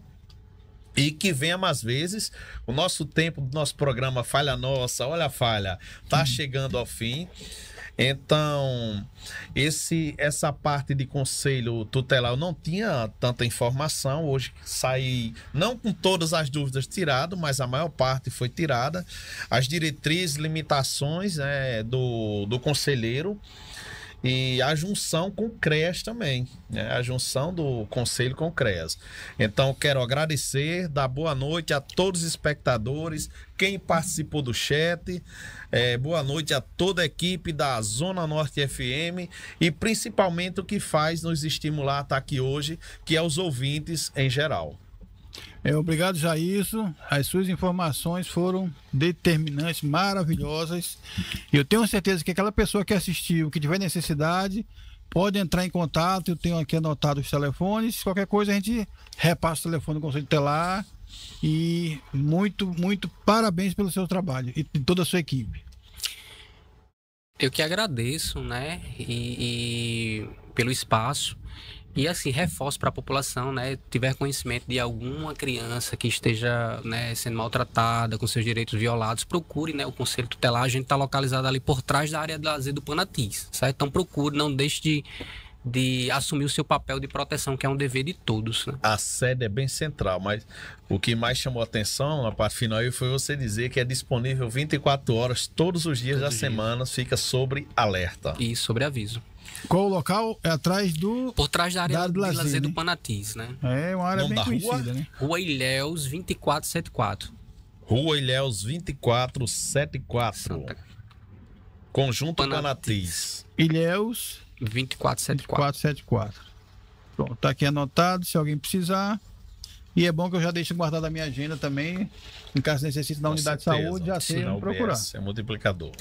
E que venha mais vezes. O nosso tempo do nosso programa Falha Nossa, olha a falha, tá chegando ao fim. Então, essa parte de Conselho Tutelar eu não tinha tanta informação. Hoje saí, não com todas as dúvidas tirado, mas a maior parte foi tirada. As diretrizes, limitações do conselheiro. E a junção com o CREAS também, né? A junção do Conselho com o CREAS. Então, quero agradecer, dar boa noite a todos os espectadores, quem participou do chat, boa noite a toda a equipe da Zona Norte FM e principalmente o que faz nos estimular a estar aqui hoje, que é os ouvintes em geral. Obrigado, Jailson. As suas informações foram determinantes, maravilhosas. E eu tenho certeza que aquela pessoa que assistiu, que tiver necessidade, pode entrar em contato. Eu tenho aqui anotado os telefones. Qualquer coisa a gente repassa o telefone do Conselho Tutelar. E muito, muito parabéns pelo seu trabalho e toda a sua equipe. Eu que agradeço, né? E pelo espaço. E assim, reforço para a população, né, tiver conhecimento de alguma criança que esteja, né, sendo maltratada, com seus direitos violados, procure, né, o Conselho Tutelar. A gente está localizado ali por trás da área de lazer do Panatis, certo? Então procure, não deixe de assumir o seu papel de proteção, que é um dever de todos, né? A sede é bem central, mas o que mais chamou a atenção na parte final foi você dizer que é disponível 24 horas, todos os dias da semana, fica sobre alerta. E sobre aviso. Qual o local? É atrás do... Por trás da área de lazer, né? do Panatis, né? É uma área Nome bem da rua? conhecida, né? Rua Ilhéus 2474. Rua Ilhéus 2474. Santa... Conjunto Panatis. Panatis. Ilhéus 2474. 2474. Pronto, tá aqui anotado, se alguém precisar. E é bom que eu já deixo guardado a minha agenda também, em caso necessite da unidade de saúde, já sei onde procurar. É multiplicador.